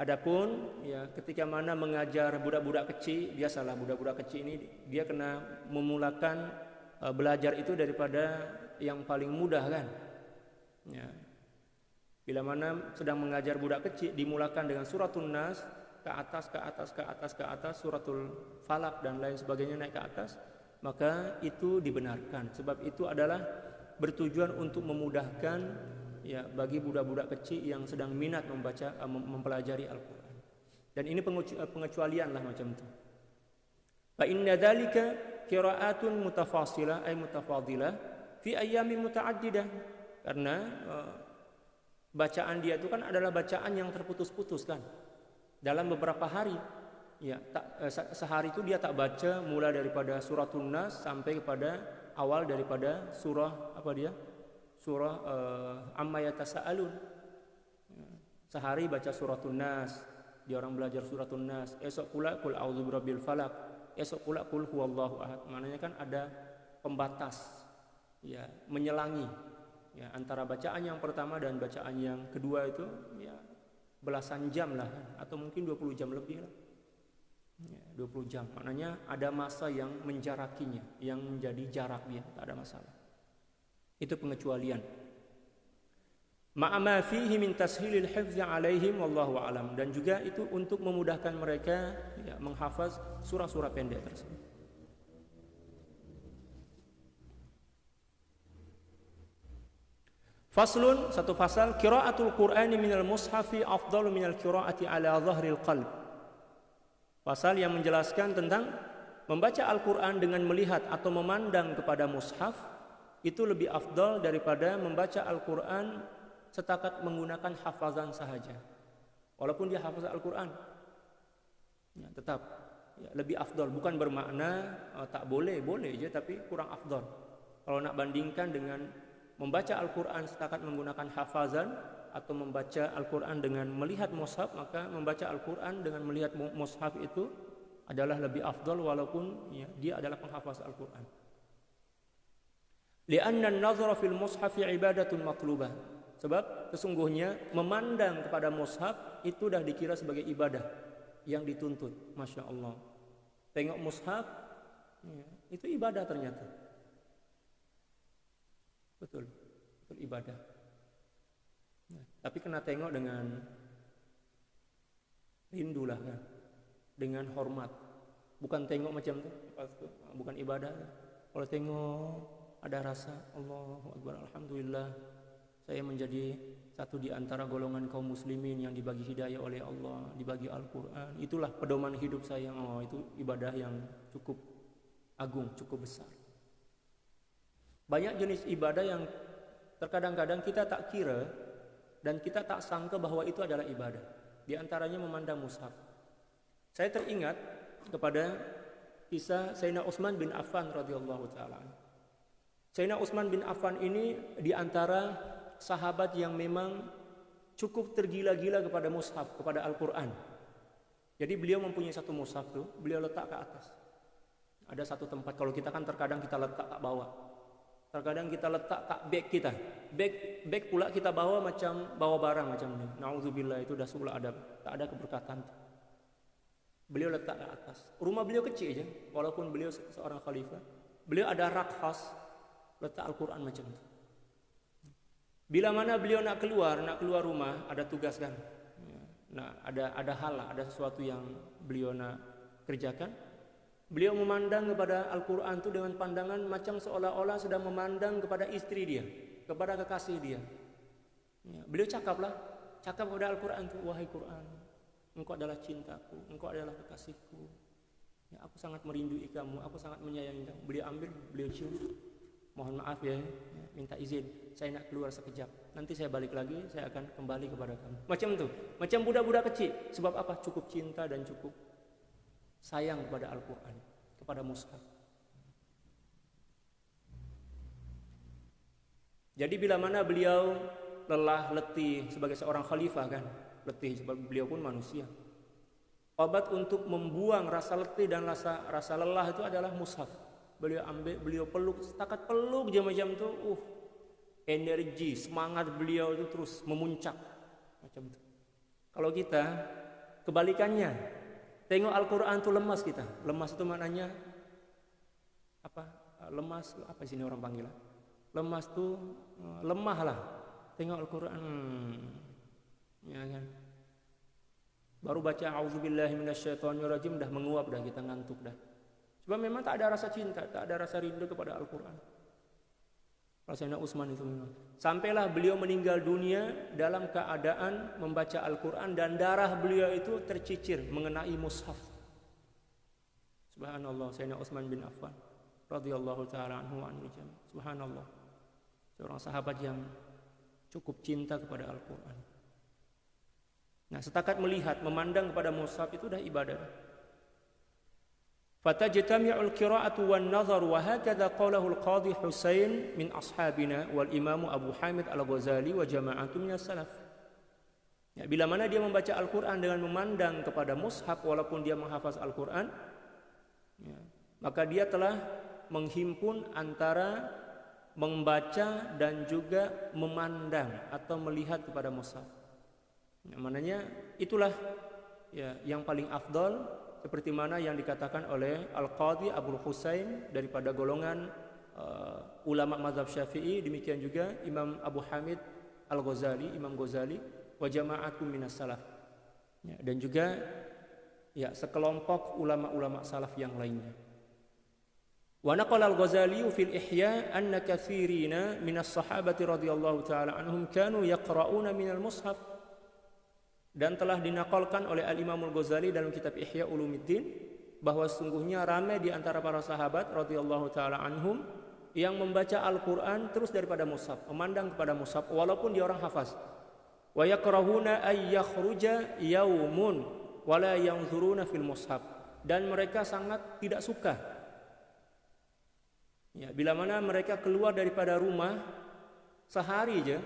Speaker 1: Adapun ya ketika mana mengajar budak-budak kecil, biasalah budak-budak kecil ini dia kena memulakan belajar itu daripada yang paling mudah kan. Ya. Bila mana sedang mengajar budak kecil dimulakan dengan suratul Nas ke atas suratul Falak dan lain sebagainya naik ke atas, maka itu dibenarkan. Sebab itu adalah bertujuan untuk memudahkan ya bagi budak-budak kecil yang sedang minat membaca mempelajari Al-Qur'an. Dan ini pengecualian lah macam itu. Fa inna dzalika qira'atun mutafasilah ay mutafadilah fi ayyamin mutaaddidah. Karena bacaan dia itu kan adalah bacaan yang terputus-putus kan. Dalam beberapa hari. Ya, sehari itu dia tak baca mulai daripada suratul Nas sampai kepada awal daripada surah apa dia? Surah Amma Yatasaalun. Sehari baca suratul Nas, dia orang belajar suratul Nas. Esok pula qul a'udzu birabbil falaq, esok pula qul huwallahu ahad. Maknanya kan ada pembatas ya, menyelangi ya antara bacaan yang pertama dan bacaan yang kedua itu ya belasan jam lah atau mungkin 20 jam lebih lah. Ya, 20 jam. Maknanya ada masa yang menjarakinya, yang menjadi jarak dia, tak ada masalah. Itu pengecualian. Ma'ama fihi min tashilil hifzi alaihim wallahu a'lam, dan juga itu untuk memudahkan mereka ya, menghafaz surah-surah pendek tersebut. Faslun, satu fasal, qiraatul Qur'ani minal mushafi afdalu minal qiraati ala dhahril qalb. Pasal yang menjelaskan tentang membaca Al-Qur'an dengan melihat atau memandang kepada mushaf itu lebih afdal daripada membaca Al-Qur'an setakat menggunakan hafazan sahaja. Walaupun dia hafaz Al-Qur'an, ya, tetap ya, lebih afdal. Bukan bermakna tak boleh, boleh je, tapi kurang afdal. Kalau nak bandingkan dengan membaca Al-Qur'an setakat menggunakan hafazan atau membaca Al-Qur'an dengan melihat mushaf, maka membaca Al-Qur'an dengan melihat mushaf itu adalah lebih afdal walaupun ya, dia adalah penghafaz Al-Qur'an. Li'anna an-nazara fil mushafi ibadatun matlubah. Sebab sesungguhnya memandang kepada mushaf itu dah dikira sebagai ibadah yang dituntut. Masya Allah. Tengok mushaf ya, itu ibadah ternyata. Betul, betul ibadah. Nah, tapi kena tengok dengan rindu lah kan, dengan hormat. Bukan tengok macam tu, bukan ibadah. Kalau tengok ada rasa Allahu Akbar, alhamdulillah saya menjadi satu di antara golongan kaum muslimin yang dibagi hidayah oleh Allah, dibagi Al-Qur'an. Itulah pedoman hidup saya. Oh, itu ibadah yang cukup agung, cukup besar. Banyak jenis ibadah yang terkadang-kadang kita tak kira dan kita tak sangka bahwa itu adalah ibadah. Di antaranya memandang mushaf. Saya teringat kepada kisah Sayyidina Utsman bin Affan radhiyallahu taala. Sayyidina Utsman bin Affan ini di antara sahabat yang memang cukup tergila-gila kepada mushaf, kepada Al-Qur'an. Jadi beliau mempunyai satu mushaf tuh, beliau letak ke atas. Ada satu tempat, kalau kita kan terkadang kita letak kat bawah. Terkadang kita letak kat beg kita. Beg pula kita bawa macam bawa barang macam ni. Nauzubillah, itu dah sulah adab. Tak ada keberkatan tu. Beliau letak ke atas. Rumah beliau kecil je, walaupun beliau seorang khalifah. Beliau ada rak khas letak Al-Qur'an macam tu. Bila mana beliau nak keluar rumah, ada tugas kan. Nah, ada hal lah, ada sesuatu yang beliau nak kerjakan. Beliau memandang kepada Al-Qur'an itu dengan pandangan macam seolah-olah sedang memandang kepada istri dia, kepada kekasih dia. Ya, beliau cakap kepada Al-Qur'an itu, wahai Qur'an, engkau adalah cintaku, engkau adalah kekasihku. Ya, aku sangat merindui kamu, aku sangat menyayangi kamu. Beliau ambil, beliau cium. Mohon maaf ya, minta izin, saya nak keluar sekejap. Nanti saya balik lagi, saya akan kembali kepada kamu. Macam tu, macam budak-budak kecil. Sebab apa? Cukup cinta dan cukup sayang kepada Al-Qur'an, kepada mushaf. Jadi bila mana beliau lelah, letih sebagai seorang khalifah kan, letih sebab beliau pun manusia. Obat untuk membuang rasa letih dan rasa lelah itu adalah mushaf. Beliau ambil, beliau peluk, setakat peluk je macam tu, energi, semangat beliau itu terus memuncak macam tu. Kalau kita kebalikannya, tengok Al-Qur'an tu lemas kita. Lemas itu maknanya apa? lemas, apa sih ini orang panggil? Lemas tuh lemah lah. Tengok Al-Quran, ya kan? Baru baca auzubillahi minasyaitonirrajim dah menguap dah, kita ngantuk dah. Sebab memang tak ada rasa cinta, tak ada rasa rindu kepada Al-Quran. Sayyidina Utsman itu memang. Sampailah beliau meninggal dunia dalam keadaan membaca Al-Quran dan darah beliau itu tercicir mengenai mushaf. Subhanallah, Sayyidina Utsman bin Affan radhiyallahu taala anhu wa anhu. Subhanallah. Seorang sahabat yang cukup cinta kepada Al-Quran. Nah, setakat melihat, memandang kepada mushaf itu dah ibadah. Fatajtami'ul qira'atu wan nazar wa hakadha qalahu al-qadhi Husain min ashabina wal imam Abu Hamid Al-Ghazali wa jama'atun minas salaf. Ya, bila mana dia membaca Al-Quran dengan memandang kepada mushaf walaupun dia menghafaz Al-Quran, ya, maka dia telah menghimpun antara membaca dan juga memandang atau melihat kepada mushaf. Ya, maknanya itulah ya yang paling afdal, seperti mana yang dikatakan oleh Al-Qadhi Abul Husain daripada golongan ulama mazhab Syafi'i, demikian juga Imam Abu Hamid Al-Ghazali, Imam Ghazali, wa jama'atun minas salaf. Ya, dan juga ya sekelompok ulama-ulama salaf yang lainnya. Wa naqala Al-Ghazali fil Ihya anna katsirina minas sahabati radhiyallahu taala anhum kanu yaqra'una minal mushaf. Dan telah dinakalkan oleh Al-Imam Al-Ghazali dalam kitab Ihya Ulumuddin bahwa sesungguhnya ramai di antara para sahabat radhiyallahu taala anhum yang membaca Al-Qur'an terus daripada mushaf, memandang kepada mushaf walaupun dia orang hafaz. Wa yakrahuna ay yakhruja yaumun wa la yanzuruna fil mushaf. Dan mereka sangat tidak suka ya, bila mana mereka keluar daripada rumah sehari aja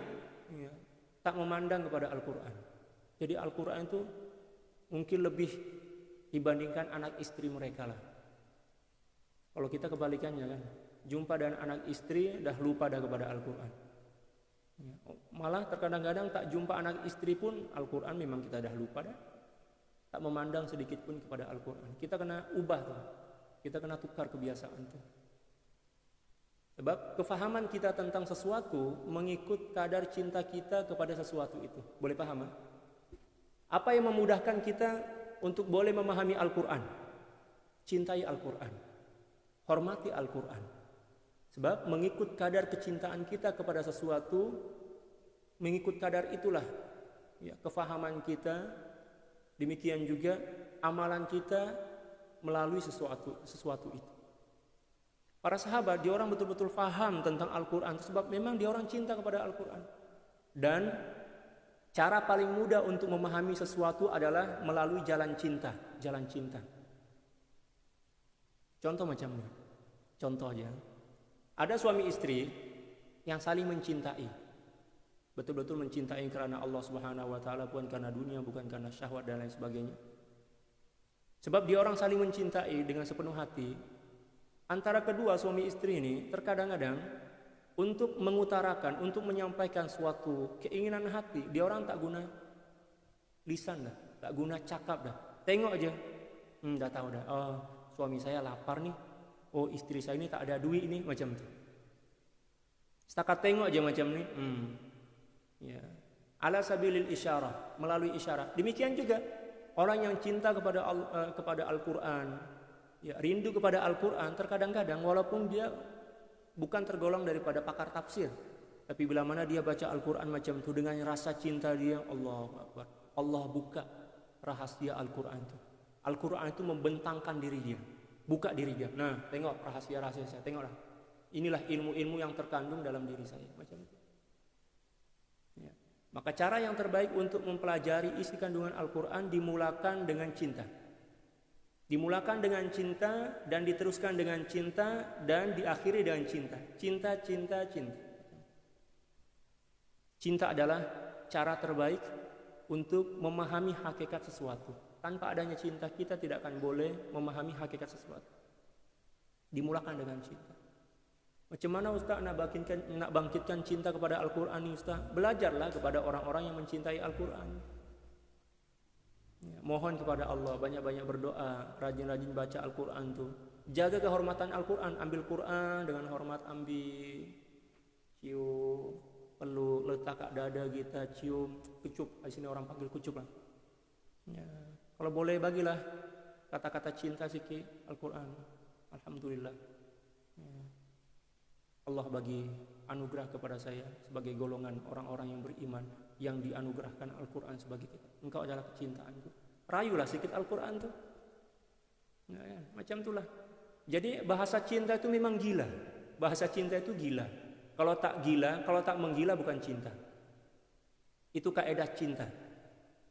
Speaker 1: ya, tak memandang kepada Al-Qur'an. Jadi Al-Quran itu mungkin lebih dibandingkan anak istri mereka lah. Kalau kita kebalikannya kan, jumpa dengan anak istri dah lupa dah kepada Al-Quran. Malah terkadang-kadang tak jumpa anak istri pun Al-Quran memang kita dah lupa dah. Tak memandang sedikit pun kepada Al-Quran. Kita kena ubah tuh, kita kena tukar kebiasaan tuh. Sebab kefahaman kita tentang sesuatu mengikut kadar cinta kita kepada sesuatu itu. Boleh paham? Apa yang memudahkan kita untuk boleh memahami Al-Quran? Cintai Al-Quran, hormati Al-Quran. Sebab mengikut kadar kecintaan kita kepada sesuatu, mengikut kadar itulah ya, kefahaman kita, demikian juga amalan kita melalui sesuatu itu. Para sahabat, dia orang betul-betul faham tentang Al-Quran, sebab memang dia orang cinta kepada Al-Quran. Dan cara paling mudah untuk memahami sesuatu adalah melalui jalan cinta, jalan cinta. Contoh macam ini. Contoh aja. Ada suami istri yang saling mencintai. Betul-betul mencintai karena Allah Subhanahu wa taala, bukan karena dunia, bukan karena syahwat dan lain sebagainya. Sebab dia orang saling mencintai dengan sepenuh hati. Antara kedua suami istri ini terkadang-kadang untuk mengutarakan, untuk menyampaikan suatu keinginan hati, dia orang tak guna lisan dah, tak guna cakap dah. Tengok aja, dah tahu dah. Oh, suami saya lapar nih. Oh, istri saya ini tak ada duit ini, macam tu. Setakat tengok aja macam ni. Ya. Ala sabilil isyarah, melalui isyarat. Demikian juga orang yang cinta kepada Al-Quran, ya, rindu kepada Al-Quran, terkadang-kadang walaupun dia bukan tergolong daripada pakar tafsir, tapi bila mana dia baca Al-Quran macam itu dengan rasa cinta dia, Allahu Akbar, Allah buka rahasia Al-Quran itu. Al-Quran itu membentangkan diri dia, buka diri dia. Nah, tengok rahasia-rahasia saya, tengoklah. Inilah ilmu-ilmu yang terkandung dalam diri saya, macam itu. Ya. Maka cara yang terbaik untuk mempelajari isi kandungan Al-Quran dimulakan dengan cinta. Dimulakan dengan cinta dan diteruskan dengan cinta dan diakhiri dengan cinta. Cinta, cinta, cinta. Cinta adalah cara terbaik untuk memahami hakikat sesuatu. Tanpa adanya cinta kita tidak akan boleh memahami hakikat sesuatu. Dimulakan dengan cinta. Macam mana Ustaz nak bangkitkan cinta kepada Al-Quran ini Ustaz? Belajarlah kepada orang-orang yang mencintai Al-Quran. Ya, mohon kepada Allah, banyak-banyak berdoa, rajin-rajin baca Al-Quran tu. Jaga kehormatan Al-Quran, ambil Quran dengan hormat, ambil, cium, peluk, letak kat dada kita, cium, kucup. Di sini orang panggil kucup lah. Ya. Kalau boleh bagilah kata-kata cinta sikit Al-Quran. Alhamdulillah. Ya. Allah bagi anugerah kepada saya sebagai golongan orang-orang yang beriman yang dianugerahkan Al-Quran sebagai kita. Engkau adalah kecintaanku. Rayulah sikit Al-Quran tuh. Nah, ya, macam itulah. Jadi bahasa cinta itu memang gila. Bahasa cinta itu gila. Kalau tak gila, kalau tak menggila bukan cinta. Itu kaidah cinta.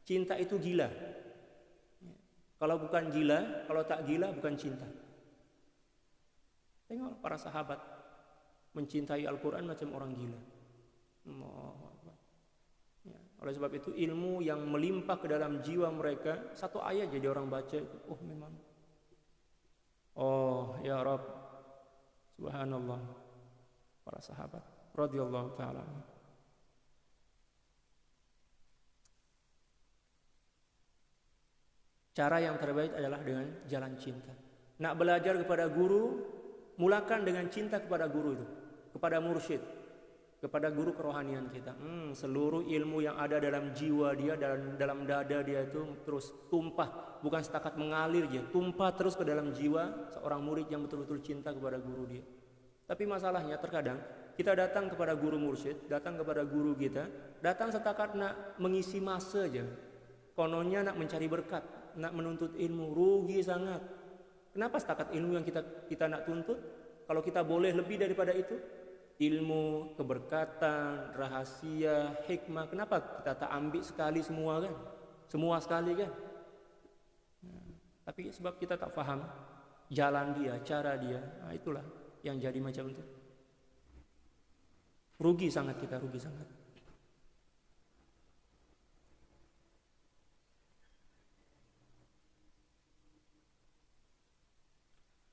Speaker 1: Cinta itu gila. Kalau bukan gila, kalau tak gila bukan cinta. Tengok para sahabat mencintai Al-Quran macam orang gila. Ya, oleh sebab itu ilmu yang melimpah ke dalam jiwa mereka, satu ayat jadi orang baca, oh memang, oh ya Rabb, subhanallah, para sahabat radhiyallahu taala. Cara yang terbaik adalah dengan jalan cinta. Nak belajar kepada guru, mulakan dengan cinta kepada guru itu, kepada mursyid, kepada guru kerohanian kita. Seluruh ilmu yang ada dalam jiwa dia, dalam dada dia itu terus tumpah, bukan setakat mengalir aja, tumpah terus ke dalam jiwa seorang murid yang betul-betul cinta kepada guru dia. Tapi masalahnya terkadang kita datang kepada guru mursyid, datang kepada guru kita, datang setakat nak mengisi masa aja. Kononnya nak mencari berkat, nak menuntut ilmu, rugi sangat. Kenapa setakat ilmu yang kita nak tuntut? Kalau kita boleh lebih daripada itu, ilmu, keberkatan, rahasia, hikmah, kenapa kita tak ambil sekali semua kan? Semua sekali kan? Tapi sebab kita tak faham jalan dia, cara dia, itulah yang jadi macam itu. Rugi sangat kita, rugi sangat.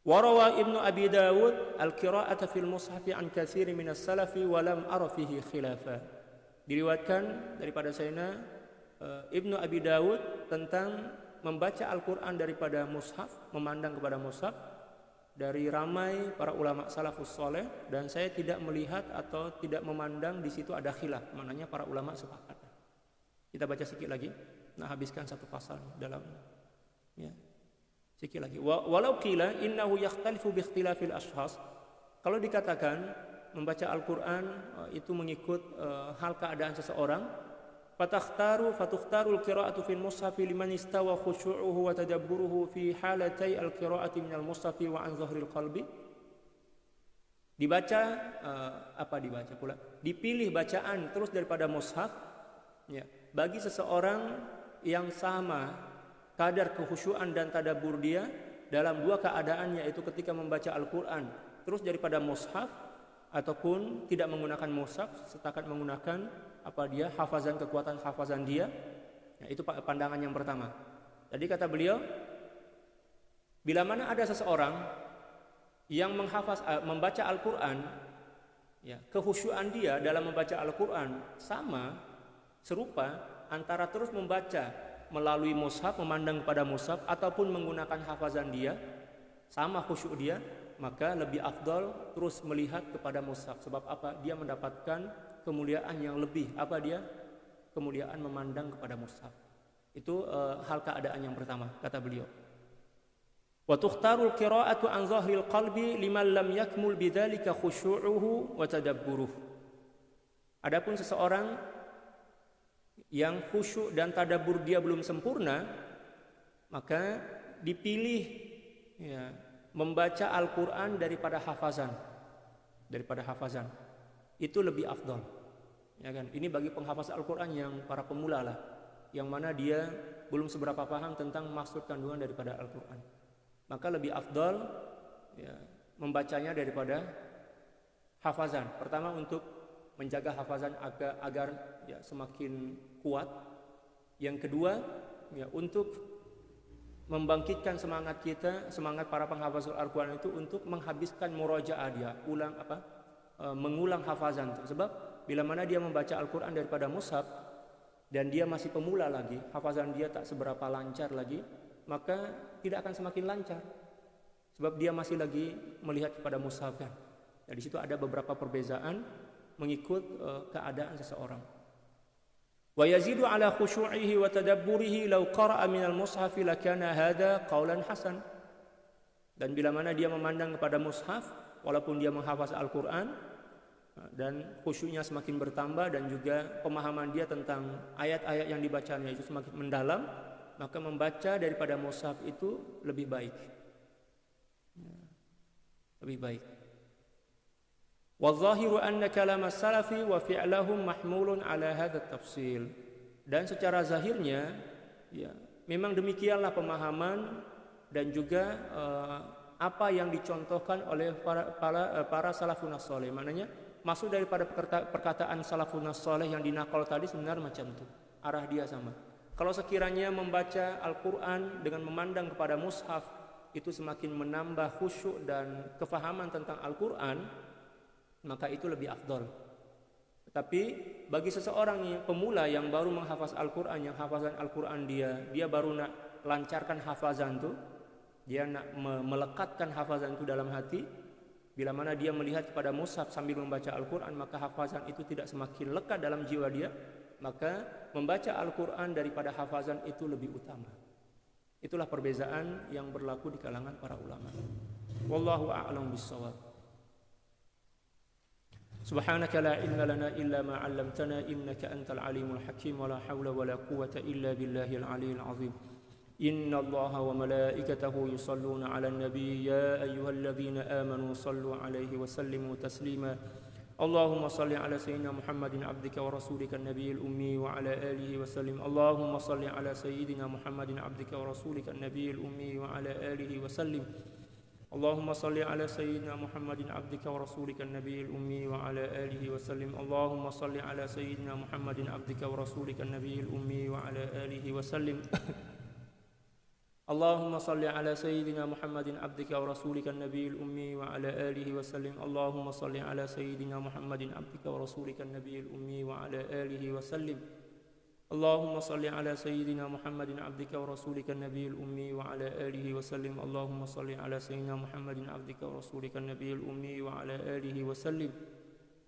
Speaker 1: Warawa Ibnu Abi Dawud al-qira'ata fil mushaf an katsir min as-salaf wa lam ara fihi khilafa. Diriwayatkan daripada Sayyidina Ibnu Abi Dawud tentang membaca Al-Qur'an daripada mushaf, memandang kepada mushaf dari ramai para ulama salafus saleh, dan saya tidak melihat atau tidak memandang di situ ada khilaf, maknanya para ulama sepakat. Kita baca sedikit lagi, nak habiskan satu pasal dalam ya. Sikit lagi. Walau qila innahu yakhtalifu bi ikhtilafil ashkhas. Kalau dikatakan membaca Al-Qur'an itu mengikut hal keadaan seseorang, fatukhtarul qira'atu fil mushafi liman istawa khusyu'uhu wa tadabburuhu fi halatai al-qira'ati minal mushafi wa an zahril qalbi. Dibaca dibaca pula? Dipilih bacaan terus daripada mushaf ya, bagi seseorang yang sama kadar kekhusyuan dan tadabbur dia dalam dua keadaan, yaitu ketika membaca Al-Quran terus daripada mushaf ataupun tidak menggunakan mushaf, setakat menggunakan hafazan, kekuatan hafazan dia ya, itu pandangan yang pertama. Jadi kata beliau, bila mana ada seseorang yang membaca Al-Quran ya, kekhusyuan dia dalam membaca Al-Quran sama, serupa antara terus membaca melalui mushaf, memandang kepada mushaf, ataupun menggunakan hafazan dia, sama khusyuk dia, maka lebih afdal terus melihat kepada mushaf. Sebab apa? Dia mendapatkan kemuliaan yang lebih. Apa dia? Kemuliaan memandang kepada mushaf. Itu hal keadaan yang pertama, kata beliau. Wa tukhtarul qira'atu an zahril qalbi liman lam yakmul bidzalika khusyu'uhu wa tadabburuh. Adapun seseorang yang khusyuk dan tadabbur dia belum sempurna, maka dipilih ya, membaca Al-Quran daripada hafazan. Itu lebih afdal ya kan? Ini bagi penghafaz Al-Quran yang para pemula lah, yang mana dia belum seberapa paham tentang maksud kandungan daripada Al-Quran, maka lebih afdal ya, membacanya daripada hafazan. Pertama, untuk menjaga hafazan agar ya, semakin kuat. Yang kedua ya, untuk membangkitkan semangat kita, semangat para penghafaz Al-Quran itu untuk menghabiskan murajaah dia, mengulang hafazan itu. Sebab bila mana dia membaca Al-Quran daripada mushaf dan dia masih pemula lagi, hafazan dia tak seberapa lancar lagi, maka tidak akan semakin lancar. Sebab dia masih lagi melihat kepada mushaf kan. Nah, di situ ada beberapa perbezaan mengikut keadaan seseorang. Wa yazidu ala khusyu'ihi wa tadabburihi law qara'a minal mushaf lakana hadha qaulan hasan. Dan bila mana dia memandang kepada mushaf walaupun dia menghafaz Al-Qur'an dan khusyuknya semakin bertambah dan juga pemahaman dia tentang ayat-ayat yang dibacanya itu semakin mendalam, maka membaca daripada mushaf itu lebih baik. Lebih baik. Wa zahiru anna kalam as-salafi wa fi'lahum mahmulun ala hadha tafsil. Dan secara zahirnya ya, memang demikianlah pemahaman dan juga apa yang dicontohkan oleh para salafun saleh. Maknanya maksud daripada perkataan salafun saleh yang dinakal tadi sebenarnya macam itu. Arah dia sama. Kalau sekiranya membaca Al-Qur'an dengan memandang kepada mushaf itu semakin menambah khusyuk dan kefahaman tentang Al-Qur'an, maka itu lebih afdal. Tetapi bagi seseorang yang pemula yang baru menghafaz Al-Qur'an, yang hafazan Al-Qur'an dia baru nak lancarkan hafazan itu, dia nak melekatkan hafazan itu dalam hati, bila mana dia melihat kepada mushaf sambil membaca Al-Qur'an, maka hafazan itu tidak semakin lekat dalam jiwa dia, maka membaca Al-Qur'an daripada hafazan itu lebih utama. Itulah perbezaan yang berlaku di kalangan para ulama. Wallahu a'lam bissawab. Subhanaka la ilma lana illa ma 'allamtana innaka antal alimul hakim wa la haula wa la quwwata illa billahil aliyyil azim. Inna Allaha wa malaikatahu yusalluna 'alan nabiy ya ayyuhalladzina amanu sallu 'alaihi wa sallimu taslima. اللهم صل على سيدنا محمد عبدك ورسولك النبي الأمي وعلى آله وسلم. اللهم صل على سيدنا محمد عبدك ورسولك النبي الأمي وعلى آله وسلم. اللهم صل على سيدنا محمد عبدك ورسولك النبي الأمي وعلى آله وسلم. اللهم صل على سيدنا محمد عبدك ورسولك النبي الأمي وعلى آله وسلم. اللهم صل على سيدنا محمد عبدك ورسولك النبي الأمي وعلى آله وسلم. اللهم صل على سيدنا محمد عبدك ورسولك النبي الأمي وعلى آله وسلم. اللهم صل على سيدنا محمد عبدك ورسولك النبي الأمي وعلى آله وسلم. اللهم صل على سيدنا محمد عبدك ورسولك النبي الأمي وعلى آله وسلم.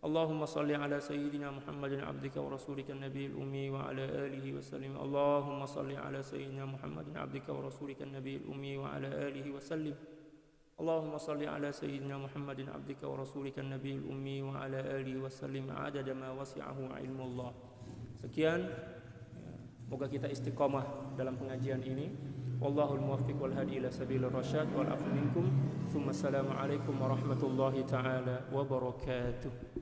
Speaker 1: اللهم صل على سيدنا محمد عبدك ورسولك النبي الأمي وعلى آله وسلم. اللهم صل على سيدنا محمد عبدك ورسولك النبي الأمي وعلى آله وسلم. اللهم صل على سيدنا محمد عبدك ورسولك النبي الأمي وعلى آله وسلم عدد ما وسعه علم الله. Sekian, semoga kita istiqamah dalam pengajian ini. Wallahul muwaffiq wal hadi ila sabilir rasyad wal afu minkum. Tsumma assalamu alaikum warahmatullahi taala wabarakatuh.